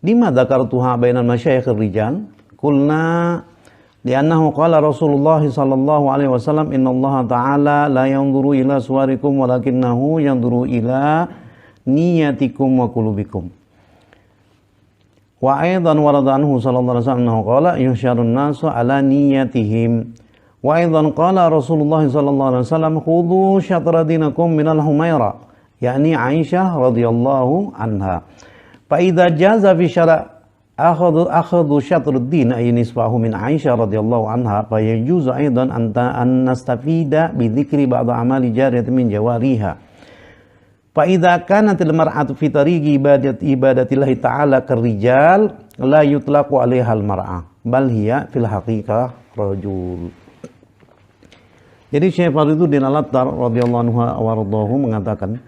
lima dzakartuha bainal masyayikh ar-rijal? Qulna li'annahu qala Rasulullah sallallahu alaihi wasallam innallaha ta'ala la yanzuru ila suwarikum walakinnahu yanzuru ila niyatikum wa qulubikum. Wa aidan warada anhu sallallahu alaihi wasallam qala yuhsyarun nasu ala niyatihim. Wa aidan qala Rasulullah sallallahu alaihi wasallam khudhu syatra dinakum minal humaira, yakni Aisyah radhiyallahu anha. Fa idza jaza fi syara' akhadhu syatruddin ay nisfahu min Aisyah radhiyallahu anha fa yajuzu aidan an nastafida bi dzikri ba'd amali jariyah min jawariha. Fa idza kanat al-mar'atu fi tariqi ibadatillahi ta'ala karijal la yutlaqu 'alaiha al-mar'ah bal hiya fil haqiqah rajul. Jadi Syekh Fariduddin Al-Attar radhiyallahu anhu warḍahu mengatakan,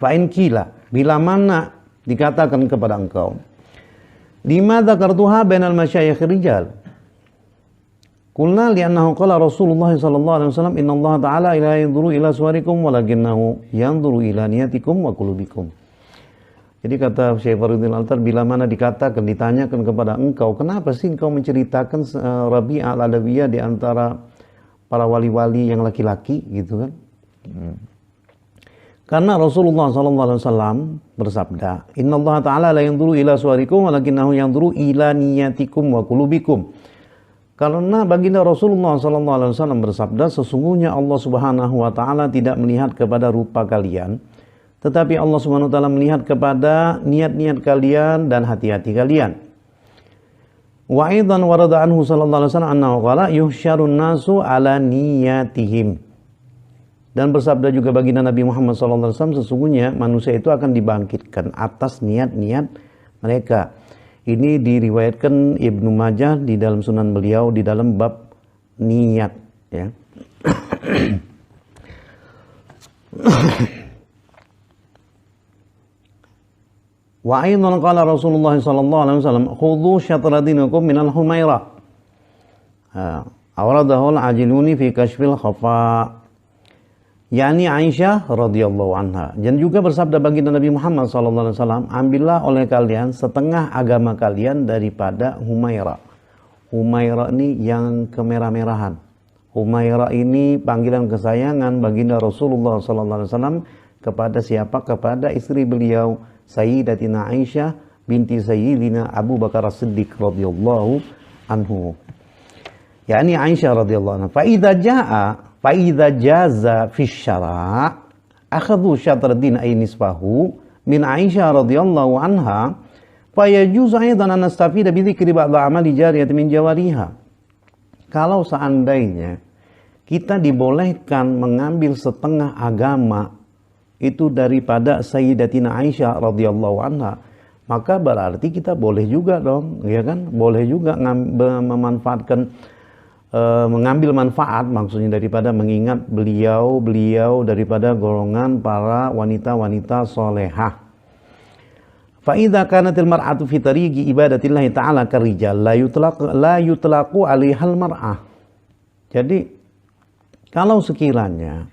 fa in qila, bila mana dikatakan kepada engkau, lima dzakartuha bainal masyayikh rijal, qulna li'annahu qala Rasulullah sallallahu alaihi wasallam innallaha ta'ala la yanzuru ila suwarikum walakinnahu yanzuru ila niyatikum wa qulubikum. Jadi kata Syekh Fariduddin Al-Attar, bila mana dikatakan, ditanyakan kepada engkau, kenapa sih engkau menceritakan Rabi'ah Al-Adawiyah di antara para wali-wali yang laki-laki gitu kan. Karena Rasulullah SAW bersabda, Inna Allah Ta'ala la yanzuru ila suwarikum walakinnahu yanzuru ila niyatikum wa qulubikum. Karena baginda Rasulullah SAW bersabda, sesungguhnya Allah Subhanahu wa Ta'ala tidak melihat kepada rupa kalian, tetapi Allah Subhanahu wa Ta'ala melihat kepada niat-niat kalian dan hati-hati kalian. Wa aidan warada anhu sallallahu alaihi wasallam annahu qala yuhsyarun nasu ala niyatihim. Dan bersabda juga baginda Nabi Muhammad SAW, sesungguhnya manusia itu akan dibangkitkan atas niat-niat mereka. Ini diriwayatkan Ibnu Majah di dalam sunan beliau di dalam bab niat, ya. Wa aidan qala Rasulullah sallallahu alaihi wasallam, khudhu syatra dinakum minal humairah. Awradahu al-Ajiluni fi kashfil khafa. Yani Aisyah radhiyallahu anha. Dan juga bersabda baginda Nabi Muhammad SAW, ambillah oleh kalian setengah agama kalian daripada Humairah. Humairah ini yang kemerah-merahan. Humairah ini panggilan kesayangan baginda Rasulullah SAW kepada siapa? Kepada istri beliau, Sayyidatina Aisyah binti Sayyidina Abu Bakar As-Siddiq radhiyallahu anhu. Yani Aisyah radhiyallahu anha. Fa'idha jaza fi syara' akhadhu syatradin ay nisfahu min Aisyah radhiyallahu anha fa yajuzu aidan an nastafida bi dzikri ba'd amali jariyah min jawariha. Kalau seandainya kita dibolehkan mengambil setengah agama itu daripada Sayyidatina Aisyah radhiyallahu anha, maka berarti kita boleh juga dong, ya kan? Boleh juga memanfaatkan mengambil manfaat, maksudnya daripada mengingat beliau daripada golongan para wanita-wanita solehah. Fa idza kanatil mar'atu fi tariqi ibadatillahi ta'ala karijal la yutlaqu 'alaihal mar'ah. Jadi kalau sekiranya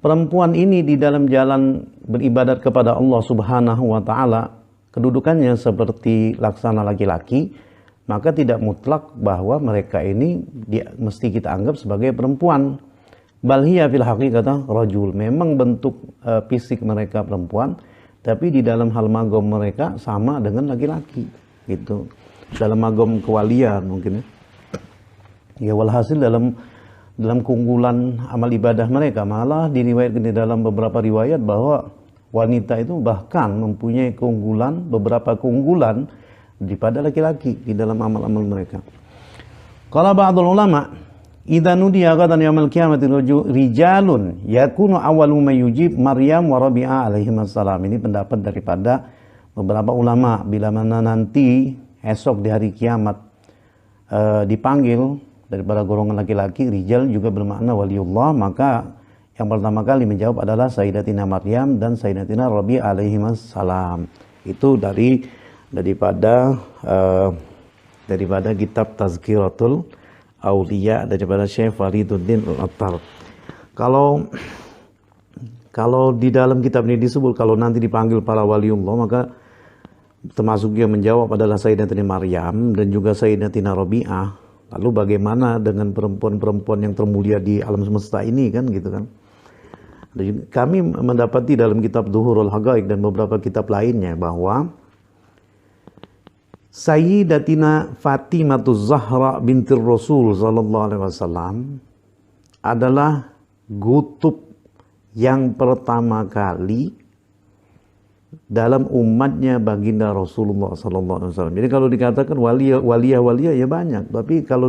perempuan ini di dalam jalan beribadat kepada Allah Subhanahu wa taala kedudukannya seperti laksana laki-laki, maka tidak mutlak bahwa mereka ini mesti kita anggap sebagai perempuan. Bal hiya fil haqiqati rajul. Memang bentuk fisik mereka perempuan, tapi di dalam hal magom mereka sama dengan laki-laki gitu. Dalam magom kewalian mungkin ya. Ya walhasil dalam keunggulan amal ibadah mereka, malah diriwayatkan di dalam beberapa riwayat bahwa wanita itu bahkan mempunyai beberapa keunggulan daripada laki-laki di dalam amal-amal mereka. Qala ba'dul ulama, idza nudiya ghadan yaumil qiyamati rijalun yakunu awwalu may yujib Maryam wa Rabi'ah alaihi wassalam. Ini pendapat daripada beberapa ulama, bila mana nanti esok di hari kiamat dipanggil daripada golongan laki-laki, rijal juga bermakna waliullah, maka yang pertama kali menjawab adalah Sayyidatina Maryam dan Sayyidatina Rabi'ah alaihi wassalam. Itu daripada kitab Tazkiratul Auliya daripada Syekh Fariduddin Al-Attar. Kalau di dalam kitab ini disebut kalau nanti dipanggil para waliullah, maka termasuk yang menjawab adalah Sayyidatina Maryam dan juga Sayyidatina Rabi'ah. Lalu bagaimana dengan perempuan-perempuan yang termulia di alam semesta ini kan gitu kan. Kami mendapati dalam kitab Zuhurul Haqaiq dan beberapa kitab lainnya bahwa Sayyidatina Fatimatuz Zahra binti Rasul sallallahu alaihi wasallam adalah kutub yang pertama kali dalam umatnya baginda Rasulullah sallallahu alaihi wasallam. Jadi kalau dikatakan waliyah ya banyak, tapi kalau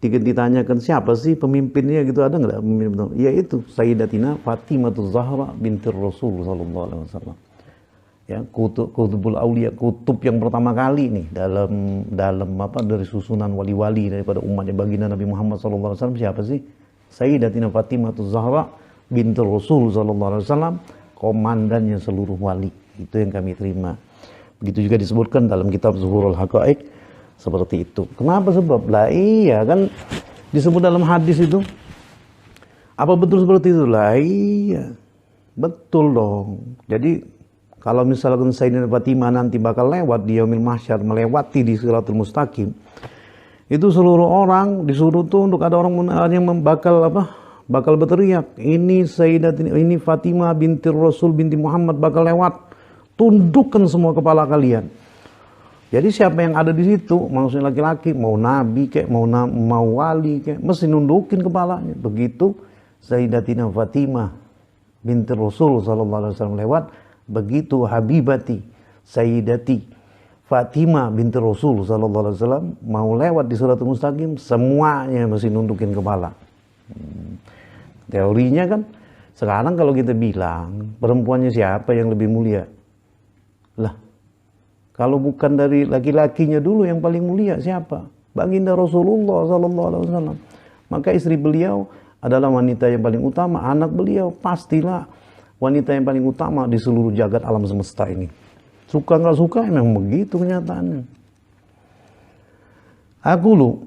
ditanyakan siapa sih pemimpinnya gitu, ada enggak pemimpin? Yaitu Sayyidatina Fatimatuz Zahra binti Rasul sallallahu alaihi wasallam. Ya, kutubul auliya, kutub yang pertama kali nih dalam dari susunan wali-wali daripada umatnya baginda Nabi Muhammad SAW, siapa sih? Sayyidatina Fatimatuz Zahra binti Rasul sallallahu alaihi wasallam, komandannya seluruh wali. Itu yang kami terima. Begitu juga disebutkan dalam kitab Zuhurul Haqaiq seperti itu. Kenapa sebab? Lah iya kan disebut dalam hadis itu. Apa betul seperti itu? Lah iya. Betul dong. Jadi kalau misalkan Sayyidatina Fatimah nanti bakal lewat di Yaumil Mahsyar, melewati di Siratul Mustaqim, Itu seluruh orang disuruh tunduk. Ada orang yang bakal berteriak, ini ini Fatimah binti Rasul binti Muhammad bakal lewat. Tundukkan semua kepala kalian. Jadi siapa yang ada di situ, maksudnya laki-laki, mau nabi kek, mau wali kek, mesti nundukin kepalanya. Begitu Sayyidatina Fatimah binti Rasul sallallahu alaihi wasallam lewat, begitu Habibati Sayyidati Fatimah binti Rasul sallallahu alaihi wasallam mau lewat di Shiratal Mustaqim, semuanya mesti nundukin kepala. Teorinya kan sekarang kalau kita bilang perempuannya siapa yang lebih mulia? Lah, kalau bukan dari laki-lakinya dulu yang paling mulia siapa? Baginda Rasulullah sallallahu alaihi wasallam. Maka istri beliau adalah wanita yang paling utama, anak beliau pastilah wanita yang paling utama di seluruh jagat alam semesta ini. Suka nggak suka memang begitu kenyataannya. Aku lu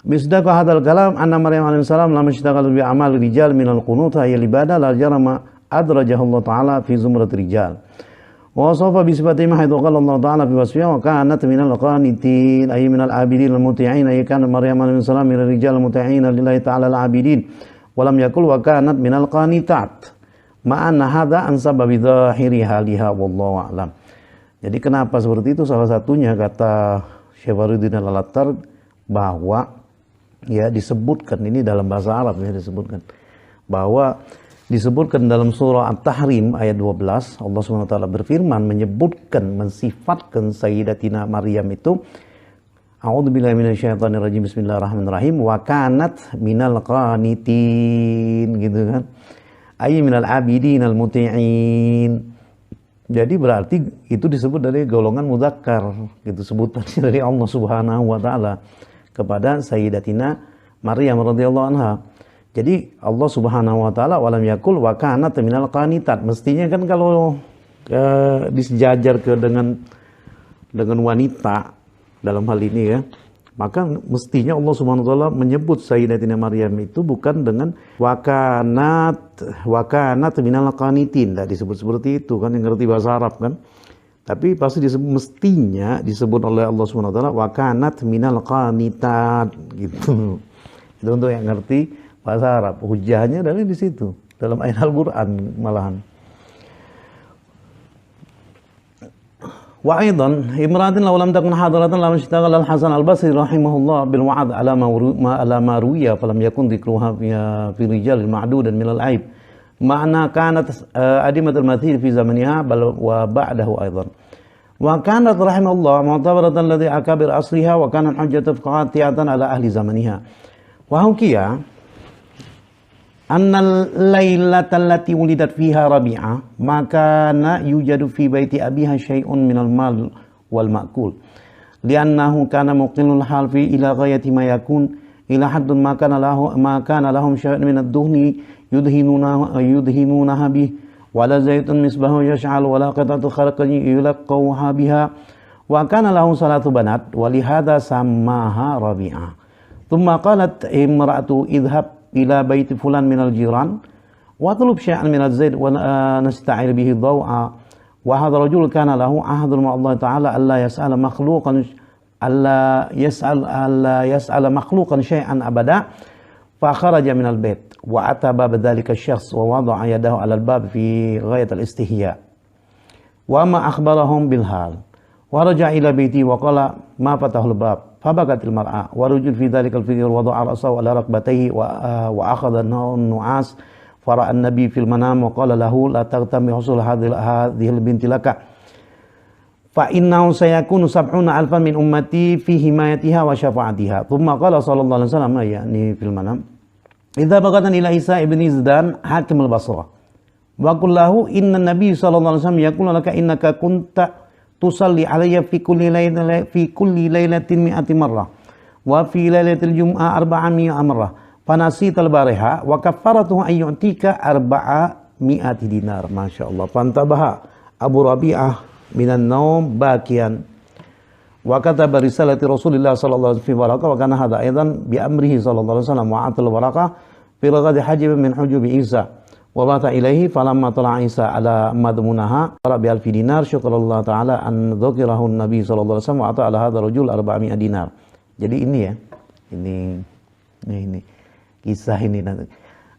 misdaqa hadal kalam anna Maryam alaihi salam lam ishtaghala bi amal rijal min al-qunut ya ibadah la jarama adrajahu Allah taala fi zumrat rijal. Wa wasafa bi sifati ma haitsu qala Allah taala fi wasfiha wa kanat min al-qanitin ay min al-abidin al-muti'in ay kana Maryam alaihi salam min ar-rijal al-muti'in lillahi ta'ala al-abidin wa lam yakul wa kanat min al-qanitat. Ma'anna hadza an sababi dhahiriha liha wallahu a'lam. Jadi kenapa seperti itu? Salah satunya kata Syekh Faridin Al-Attar bahwa ya disebutkan ini dalam bahasa Arab ya disebutkan bahwa disebutkan dalam surah At-Tahrim ayat 12 Allah SWT berfirman menyebutkan mensifatkan Sayyidatina Maryam itu A'udzubillahi minasyaitonirrajim bismillahirrahmanirrahim wa kanat minal qanitin gitu kan. Ay minal abidin al muti'in. Jadi berarti itu disebut dari golongan mudzakkar, gitu sebutannya dari Allah Subhanahu wa taala kepada Sayyidatina Maryam radhiyallahu anha. Jadi Allah Subhanahu wa taala walam yakul wa kanat minal qanitat. Mestinya kan kalau disejajar dengan wanita dalam hal ini ya, maka mestinya Allah Subhanahu wa taala menyebut Sayyidatina Maryam itu bukan dengan wa kanat minal qanitin. Tidak disebut seperti itu kan, yang ngerti bahasa Arab kan. Tapi pasti mestinya disebut oleh Allah Subhanahu wa taala wa kanat minal qanitat gitu. Itu untuk yang ngerti bahasa Arab. Hujahnya dari di situ dalam ayat Al-Qur'an malahan. Wa aidan imra'atin law lam takun hadiratan lam ishtaghala al-Hasan al-Basri rahimahullah bil wa'd ala ma ruwiya falam yakun dhikruha fi rijal ma'dudan min al-aib ma'na kanat adimat al-mathil fi zamaniha bal wa ba'dahu aidan wa kanat rahimahullah mu'tabaratan ladhi akabir asliha wa kanat hujjatan qati'atan ala ahli zamaniha wa hukiya annal lailatan lati wulidat fiha Rabi'ah maka yujadu fi baiti abiha syai'un minal mal wal ma'kul li'annahu kana muqillul hal fi ila ghayati ma yakun ila haddun ma kana lahum syai'un min ad-duhni yudhinunaha bih wala zaytun misbahu yash'al wala qatatu kharqan yulaqawha biha wa kana lahum salatu banat wa lihadha sammaha Rabi'ah thumma qalat imra'atu idhhab ila baiti fulan minal jiran wa tulub syai'an minal zaid wa nasta'ir bihi dhaw'a wa hadha rajul kana lahu ahdun ma Allah ta'ala alla yas'ala makhluqan syai'an abada fa kharaja minal bait wa ataba bidhalika asy-syakhs wa wada'a yadahu 'ala al-bab fi ghayat al-istihya wa ma akhbarahum bil hal wa raja'a ila baiti wa qala ma fatahul bab fabakatil mar'a wa rujul fi dhalikal fikr wa da'a ra'sahu ala raqbatayhi wa akhadha an-nu'as fara'a an-nabi fil manam wa qala lahu la taghtami husul hadhihi al-binti laka fa innahu sayakunu 70,000 min ummati fi himayatiha wa syafa'atiha thumma qala sallallahu alaihi wasallam yani fil manam idza bagatan ila Isa ibn Ziddan hakim al-Basrah wa qul lahu inna an-nabiy sallallahu alaihi wasallam yaqulu laka innaka kunta tusalli alayya fi kulli lailatin mi'ati marrah wa fi lailatil jum'ah 400 marrah fanasital bariha wa kaffaratuhu ay yu'tika 400 dinar. Masyaallah. Fantabaha Abu Rabi'ah minan naum bakian wa kataba risalati Rasulillah sallallahu alaihi wasallam wa kana hadha aidan bi amrihi sallallahu alaihi wasallam wa atal waraqah fi ragadi hajib min hujubi Isa wa bata ilaihi falamma tala Isa ala madmunaha bi alfi dinar syukrallahu taala an dzakirahu nabi sallallahu alaihi wasallam wa ata ala hadha rajul 400 dinar. Jadi ini ya, ini kisah ini nanti.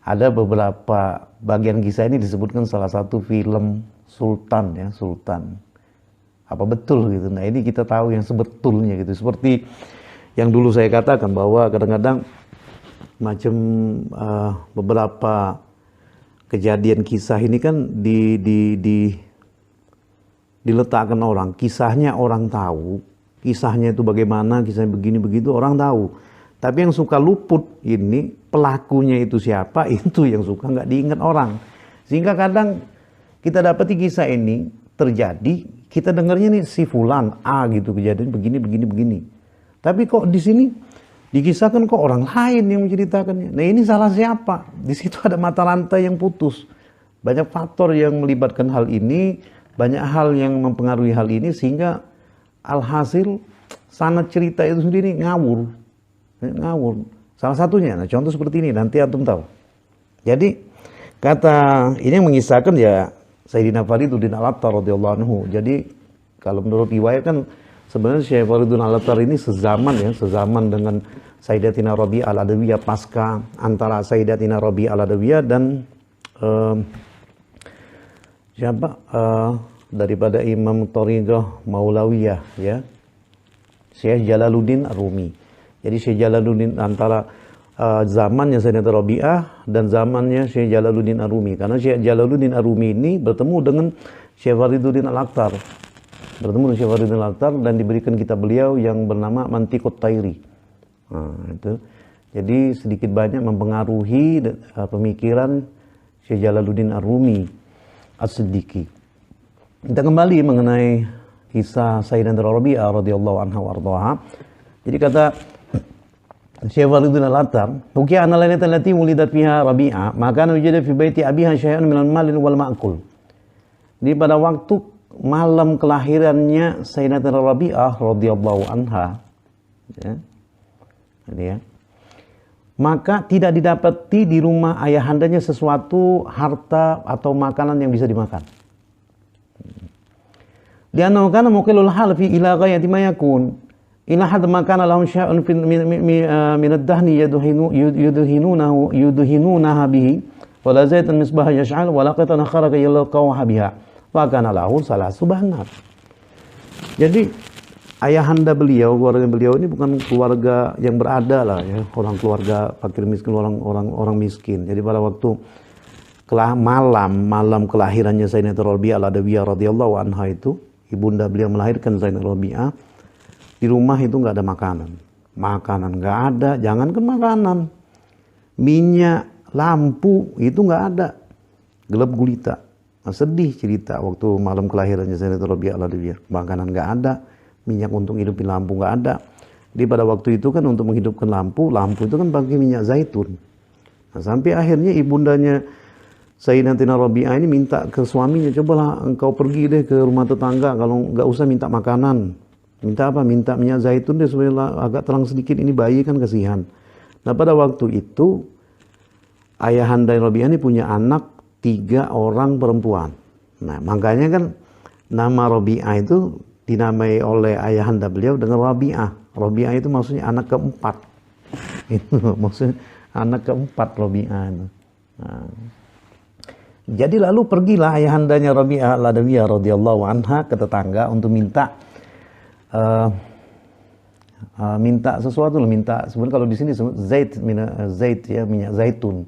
Ada beberapa bagian kisah ini disebutkan salah satu film Sultan ya, Sultan. Apa betul gitu? Nah ini kita tahu yang sebetulnya gitu. Seperti yang dulu saya katakan bahwa kadang-kadang macam beberapa kejadian kisah ini kan diletakkan orang, kisahnya orang tahu, kisahnya itu bagaimana, kisahnya begini begitu orang tahu. Tapi yang suka luput ini pelakunya itu siapa, itu yang suka nggak diingat orang. Sehingga kadang kita dapati kisah ini terjadi, kita dengarnya nih si fulan A gitu kejadian begini. Tapi kok di sini dikisahkan kok orang lain yang menceritakannya. Nah ini salah siapa? Di situ ada mata rantai yang putus. Banyak faktor yang melibatkan hal ini, banyak hal yang mempengaruhi hal ini sehingga alhasil sanad cerita itu sendiri ngawur. Salah satunya, nah contoh seperti ini nanti antum tahu. Jadi kata ini yang mengisahkan ya Sayyidina Fariduddin Al-Attar radhiyallahu anhu. Jadi kalau menurut riwayat kan sebenarnya Syekh Fariduddin Al-Attar ini sezaman dengan Sayyidatina Rabi'ah Al-Adawiyah pasca antara Sayyidatina Rabi'ah Al-Adawiyah dan daripada Imam Thariqah Maulawiyah ya, Syekh Jalaluddin Ar-Rumi. Jadi Syekh Jalaluddin antara zamannya Sayyidatina Rabi'ah dan zamannya Syekh Jalaluddin Ar-Rumi. Karena Syekh Jalaluddin Ar-Rumi ini bertemu dengan Syekh Fariduddin Al-Attar. Dan diberikan kitab beliau yang bernama Mantiqut Tairi. Nah, itu. Jadi sedikit banyak mempengaruhi pemikiran Syekh Jalaluddin Ar-Rumi As-Siddiqi. Kita kembali mengenai kisah Sayyidatina Rabi'ah radhiyallahu anha warḍaha. Jadi kata Syekh Fariduddin Al-Attar, "Hukiya anna lailatan allati wulidat fiha Rabi'ah, maka wujida fi baiti abiha syai'un minal malin wal ma'kul." Di pada waktu malam kelahirannya Sayyidatina Rabi'ah radhiyallahu anha, ya. Ini ya. Maka tidak didapati di rumah ayahandanya sesuatu harta atau makanan yang bisa dimakan. Li'annahu kana muqillul hal fi ila ghayati ma yakun. Ila hadd ma kana lahum sya'un min ad-dahni yudhinunaha bihi wa la zaitan misbah yash'al wa la qatan kharaqa yalqawha biha wa kana lahu salasu banat. Jadi ayahanda beliau, keluarga beliau ini bukan keluarga yang berada lah ya, orang keluarga fakir miskin, orang miskin. Jadi pada waktu malam kelahirannya Sayyidatina Rabi'ah Al-Adawiyah radhiyallahu anha itu, ibunda beliau melahirkan Sayyidatina Rabi'ah. Di rumah itu nggak ada makanan nggak ada, jangankan makanan, minyak, lampu itu nggak ada, gelap gulita. Nah, sedih cerita waktu malam kelahirannya Sayyidatina Rabi'ah Al-Adawiyah, makanan nggak ada, minyak untuk hidupin lampu nggak ada. Jadi pada waktu itu kan untuk menghidupkan lampu itu kan pakai minyak zaitun. Nah, sampai akhirnya ibundanya Sayyidatina Rabi'ah ini minta ke suaminya, cobalah engkau pergi deh ke rumah tetangga, kalau nggak usah minta makanan. Minta apa? Minta minyak zaitun deh supaya agak terang sedikit, ini bayi kan kasihan. Nah pada waktu itu ayahanda Rabi'ah ini punya anak 3 orang perempuan. Nah makanya kan nama Rabi'ah itu dinamai oleh ayahanda beliau dengan Rabi'ah. Rabi'ah itu maksudnya anak keempat. Itu maksudnya anak keempat Rabi'ah itu. Nah, jadi lalu pergilah ayahandanya Rabi'ah Al-Adawiyah radhiyallahu anha ke tetangga untuk minta sesuatu, minta sebenarnya kalau di sini zait ya, minyak zaitun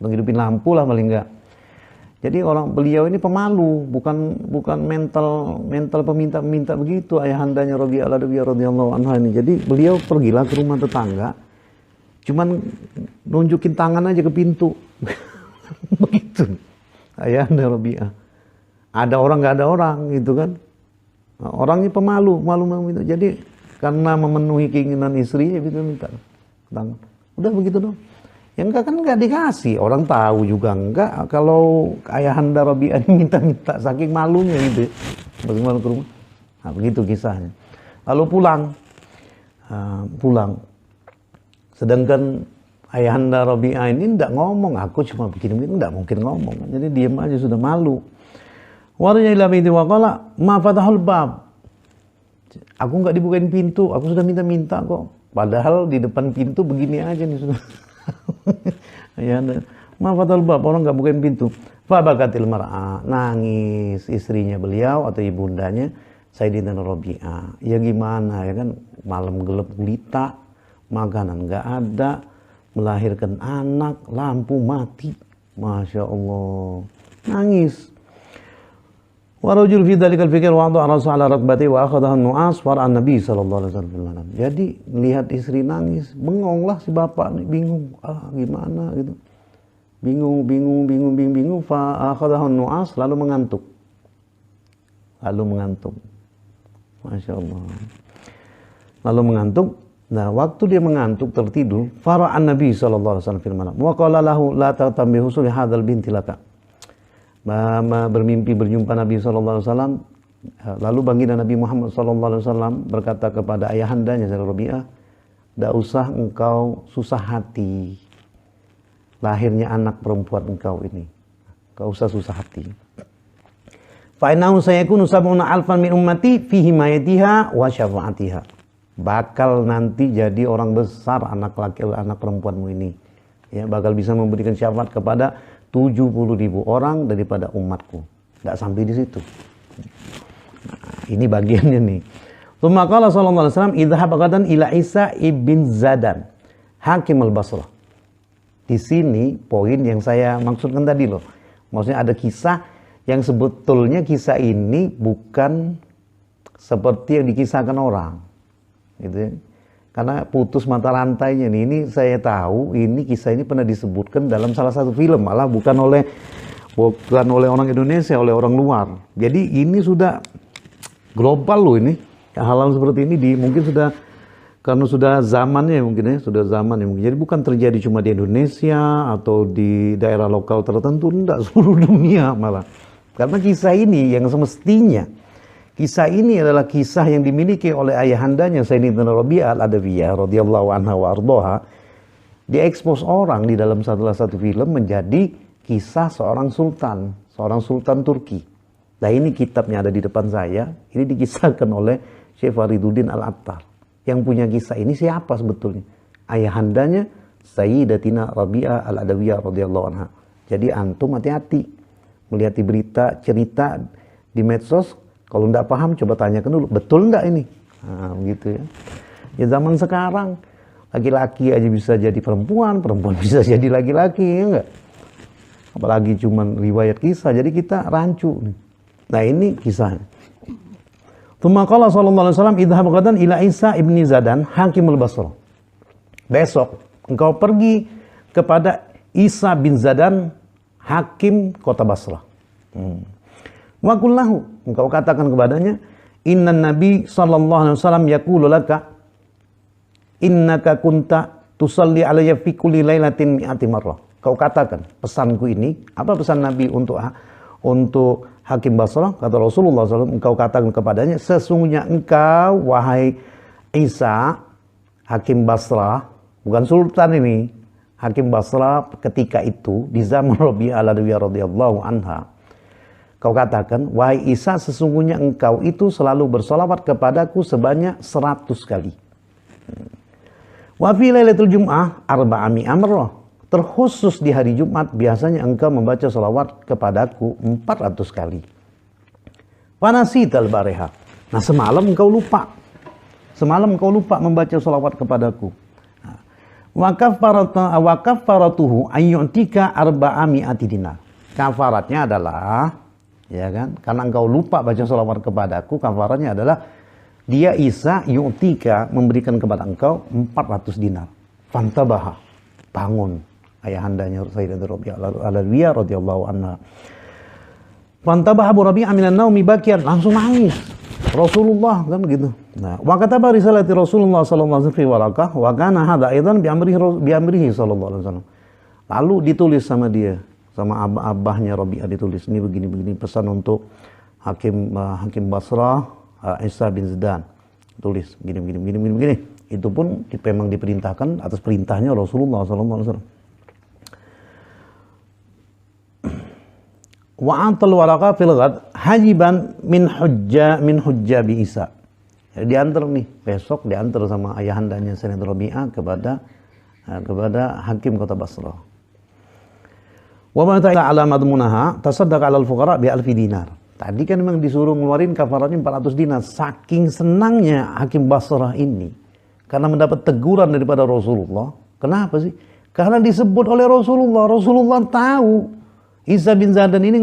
untuk hidupin lampu lah paling enggak. Jadi beliau ini pemalu, bukan mental peminta begitu ayahandanya Rabi'ah Al-Adawiyah radhiyallahu anha ini. Jadi beliau pergilah ke rumah tetangga, cuman nunjukin tangan aja ke pintu. Begitu ayahanda Rabi'ah. Ada orang nggak ada orang gitu kan. Nah, orangnya pemalu itu. Jadi karena memenuhi keinginan istrinya gitu minta tangan. Udah begitu dong. Yang enggak kan enggak dikasih. Orang tahu juga enggak kalau ayahanda Rabi'ah ini minta saking malunya gitu. Masih malu ke rumah. Nah, begitu kisahnya. Lalu pulang. Sedangkan ayahanda Rabi'ah ini enggak ngomong, aku cuma begini-begini, enggak mungkin ngomong. Jadi diam aja sudah malu. Warja ila baiti wa qala ma fatahul bab. Aku enggak dibukain pintu, aku sudah minta kok. Padahal di depan pintu begini aja nih sudah. Ayahanda, ma fatal bab, orang nggak bukain pintu. Fabakatil mar'a, nangis istrinya beliau atau ibundanya Sayyidina Rabi'ah. Ya gimana ya kan, malam gelap gulita, makanan nggak ada, melahirkan anak, lampu mati. Masya Allah, nangis. Warajul fi dalikal fikir wa rasa ala rakbati wa akhadaha nu'as fara'an Nabi sallallahu alaihi wasallam. Jadi lihat istri nangis, bengong lah si bapak nih, bingung. Gimana gitu. Bingung, fa akhadaha nu'as, lalu mengantuk. Masya Allah. Lalu mengantuk. Nah, waktu dia mengantuk tertidur, fara'an Nabi sallallahu alaihi wasallam fil manam. Wa qala lahu la tatambihu sul hadzal binti laka. Bermimpi berjumpa Nabi SAW. Lalu baginda Nabi Muhammad SAW berkata kepada ayahandanya Sayyidina Rabi'ah, tidak usah engkau susah hati lahirnya anak perempuan engkau ini, enggak usah susah hati. Fa'innahu sayakunu sab'una alfan min ummati fi himayatiha wa syafa'atiha. Bakal nanti jadi orang besar anak laki anak perempuanmu ini, ya, bakal bisa memberikan syafaat kepada 70.000 orang daripada umatku. Nggak sampai di situ. Nah, ini bagiannya nih. Tsumma qala sallallahu alaihi wasallam, idhhab gadan ila Isa ibn Zadan, Hakim al-Basrah. Di sini poin yang saya maksudkan tadi loh. Maksudnya ada kisah yang sebetulnya kisah ini bukan seperti yang dikisahkan orang. Gitu ya. Karena putus mata rantainya nih, ini saya tahu ini kisah ini pernah disebutkan dalam salah satu film, malah bukan oleh orang Indonesia, oleh orang luar. Jadi ini sudah global loh ini, hal-hal seperti ini mungkin sudah karena sudah zamannya mungkin ya, sudah zamannya mungkin. Jadi bukan terjadi cuma di Indonesia atau di daerah lokal tertentu, enggak, seluruh dunia malah. Karena kisah ini yang semestinya kisah ini adalah kisah yang dimiliki oleh ayahandanya Sayyidina Rabi'ah al-Adawiyah radhiyallahu anha wa ardhaha. Diekspos orang di dalam salah satu film menjadi kisah seorang sultan Turki. Nah, ini kitabnya ada di depan saya. Ini dikisahkan oleh Syekh Fariduddin Al-Attar. Yang punya kisah ini siapa sebetulnya? Ayahandanya Sayyidatina Rabi'ah al-Adawiyah radhiyallahu anha. Jadi antum hati-hati melihat di berita cerita di medsos. Kalau tidak paham, coba tanyakan dulu, betul enggak ini? Nah, begitu ya. Ya zaman sekarang, laki-laki aja bisa jadi perempuan, perempuan bisa jadi laki-laki, ya enggak? Apalagi cuman riwayat kisah, jadi kita rancu. Nah, ini kisahnya. Tsumma qala sallallahu alaihi wasallam, idhhab gadan ila Isa ibn Zadan, Hakim al-Basrah. Besok, engkau pergi kepada Isa bin Zadan, Hakim kota Basrah. Wa qul lahu, engkau katakan kepadanya, innan nabi sallallahu alaihi wasallam yaqulu laka innaka kunta tusalli alayya fi kulli lailatin mi'ati marrah. Kau katakan, pesanku ini, apa pesan Nabi untuk Hakim Basrah? Kata Rasulullah SAW, engkau katakan kepadanya, sesungguhnya engkau, wahai Isa, Hakim Basrah, bukan sultan ini, Hakim Basrah ketika itu, di zaman Rabi'ah al-Adawiyah radhiyallahu anha, kau katakan, wahai Isa, sesungguhnya engkau itu selalu bersolawat kepadaku sebanyak 100 kali. Wa fi lailatul jum'ah arba'ami amrah. Terkhusus di hari Jumat, biasanya engkau membaca solawat kepadaku 400 kali. Fanasital bareha. Nah, semalam engkau lupa. Semalam engkau lupa membaca solawat kepadaku. Wa kafaratuhu ayyu'tika arba'ami dinar. Kafaratnya adalah, ya kan? Karena engkau lupa baca sholawat kepadaku, kafarannya adalah dia Isa yu'tika memberikan kepada engkau 400 dinar. Fantabaha, bangun ayahandanya Sayyidatina Rabi'ah al-Adawiyah radhiyallahu anha. Fantabaha Abu Rabi'ah minan naumi bakian, langsung nangis. Rasulullah kan begitu. Nah, wa kataba risalati Rasulullah sallallahu alaihi wasallam wa kana hadza aidan bi amrihi sallallahu alaihi wasallam. Lalu ditulis sama dia, sama abahnya Rabi'ah ditulis, ini begini pesan untuk Hakim Basrah, Isa bin Zadan, tulis begini. Itu pun memang diperintahkan atas perintahnya Rasulullah SAW. Wa antal waraka fil ghad hajiban min hujjabi Isa. Jadi diantar nih, besok diantar sama ayahandanya Sayyidina Rabi'ah kepada hakim kota Basrah. Wa ma ta'ala ala madmunaha tasaddaq 'ala al-fuqara bi alfi dinar. Tadi kan memang disuruh ngeluarin kafaratnya 400 dinar. Saking senangnya hakim Basrah ini karena mendapat teguran daripada Rasulullah. Kenapa sih? Karena disebut oleh Rasulullah. Rasulullah tahu Isa bin Zadan ini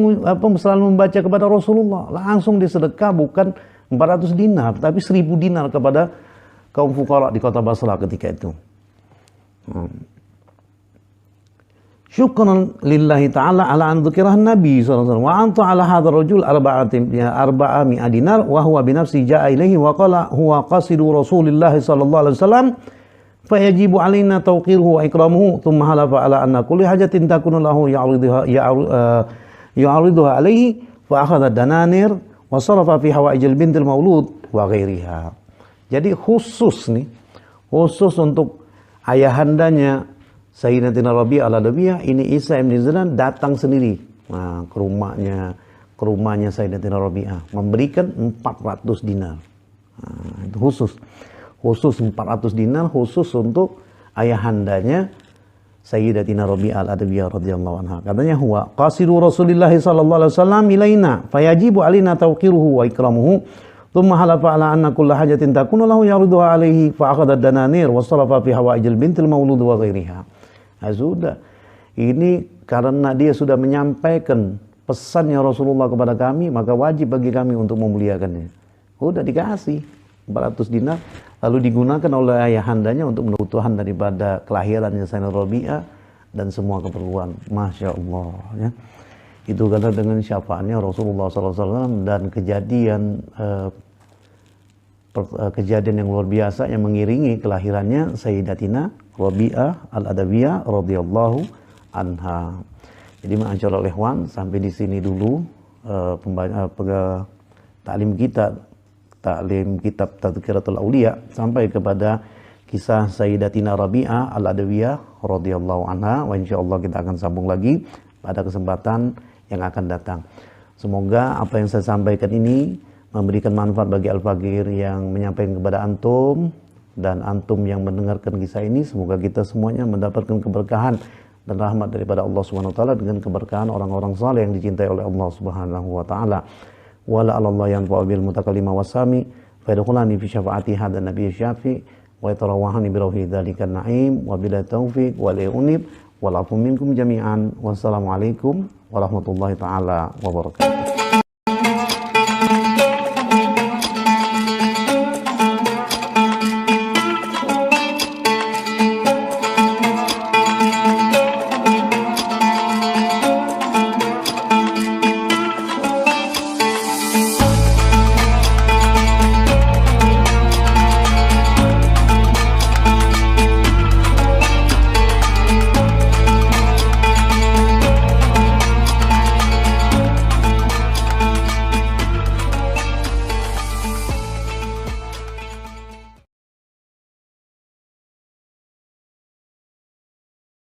selalu membaca kepada Rasulullah. Langsung disedekah bukan 400 dinar, tapi 1000 dinar kepada kaum fuqara di kota Basrah ketika itu. Syukran lillahi ta'ala ala an dzukirahan Nabi sallallahu alaihi wasallam wa anta ala hadzal rajul arba'a mi'a dinar wa huwa bi nafsi ja'a ilaihi wa qala huwa qasidu Rasulillah sallallahu alaihi wasallam fa yajibu alaina tawqiruhu wa ikramuhu thumma halafa ala anna kulli hajatin takunu lahu ya'riduha alaihi fa akhadha dananir wa sarafa fi hawaijil bintil maulud wa ghairiha. Jadi khusus untuk ayahandanya Sayyidatina Rabi'ah al-Adawiyah ini Isa bin Zadan datang sendiri ke rumahnya Sayyidatina Rabi'ah memberikan 400 dinar. Itu khusus 400 dinar khusus untuk ayahandanya Sayyidatina Rabi'ah al-Adawiyah radhiyallahu anha. Katanya huwa qasidu Rasulillah sallallahu alaihi wasallam ilaina fayajibu alaina tawqiruhu wa ikramuhu thumma halafa ala anna kulla hajatin takunu lahu yariduha alaihi fa akhadha dananir wa sarafa fi hawaijil bintil maulud wa ghairiha. Nah, sudah. Ini karena dia sudah menyampaikan pesannya Rasulullah kepada kami, maka wajib bagi kami untuk memuliakannya. Udah dikasih 400 dinar, lalu digunakan oleh ayahandanya untuk kebutuhan daripada kelahirannya Sayyidina Rabi'ah dan semua keperluan. Masya Allah. Ya. Itu karena dengan syafaatnya Rasulullah SAW dan kejadian yang luar biasa yang mengiringi kelahirannya Sayyidatina Rabi'ah al-Adawiyah radhiyallahu anha. Jadi ma'asyiral ikhwan, sampai di sini dulu taklim kitab Tadhkiratul Auliya sampai kepada kisah Sayyidatina Rabi'ah al-Adawiyah radhiyallahu anha. Wa insyaallah kita akan sambung lagi pada kesempatan yang akan datang. Semoga apa yang saya sampaikan ini memberikan manfaat bagi Al-Faqir yang menyampaikan kepada antum dan antum yang mendengarkan kisah ini. Semoga kita semuanya mendapatkan keberkahan dan rahmat daripada Allah Subhanahu wa taala dengan keberkahan orang-orang saleh yang dicintai oleh Allah Subhanahu wa taala. Wala Allah yanfa'u bil mutakallima wasami fa yadkhulani fi syafaati hadzal nabiy syafi wa yatarawahani bi rawhi dzalikan na'im wa bila taufiq wa li unib wa lafu minkum jami'an. Wassalamu alaikum warahmatullahi taala wabarakatuh.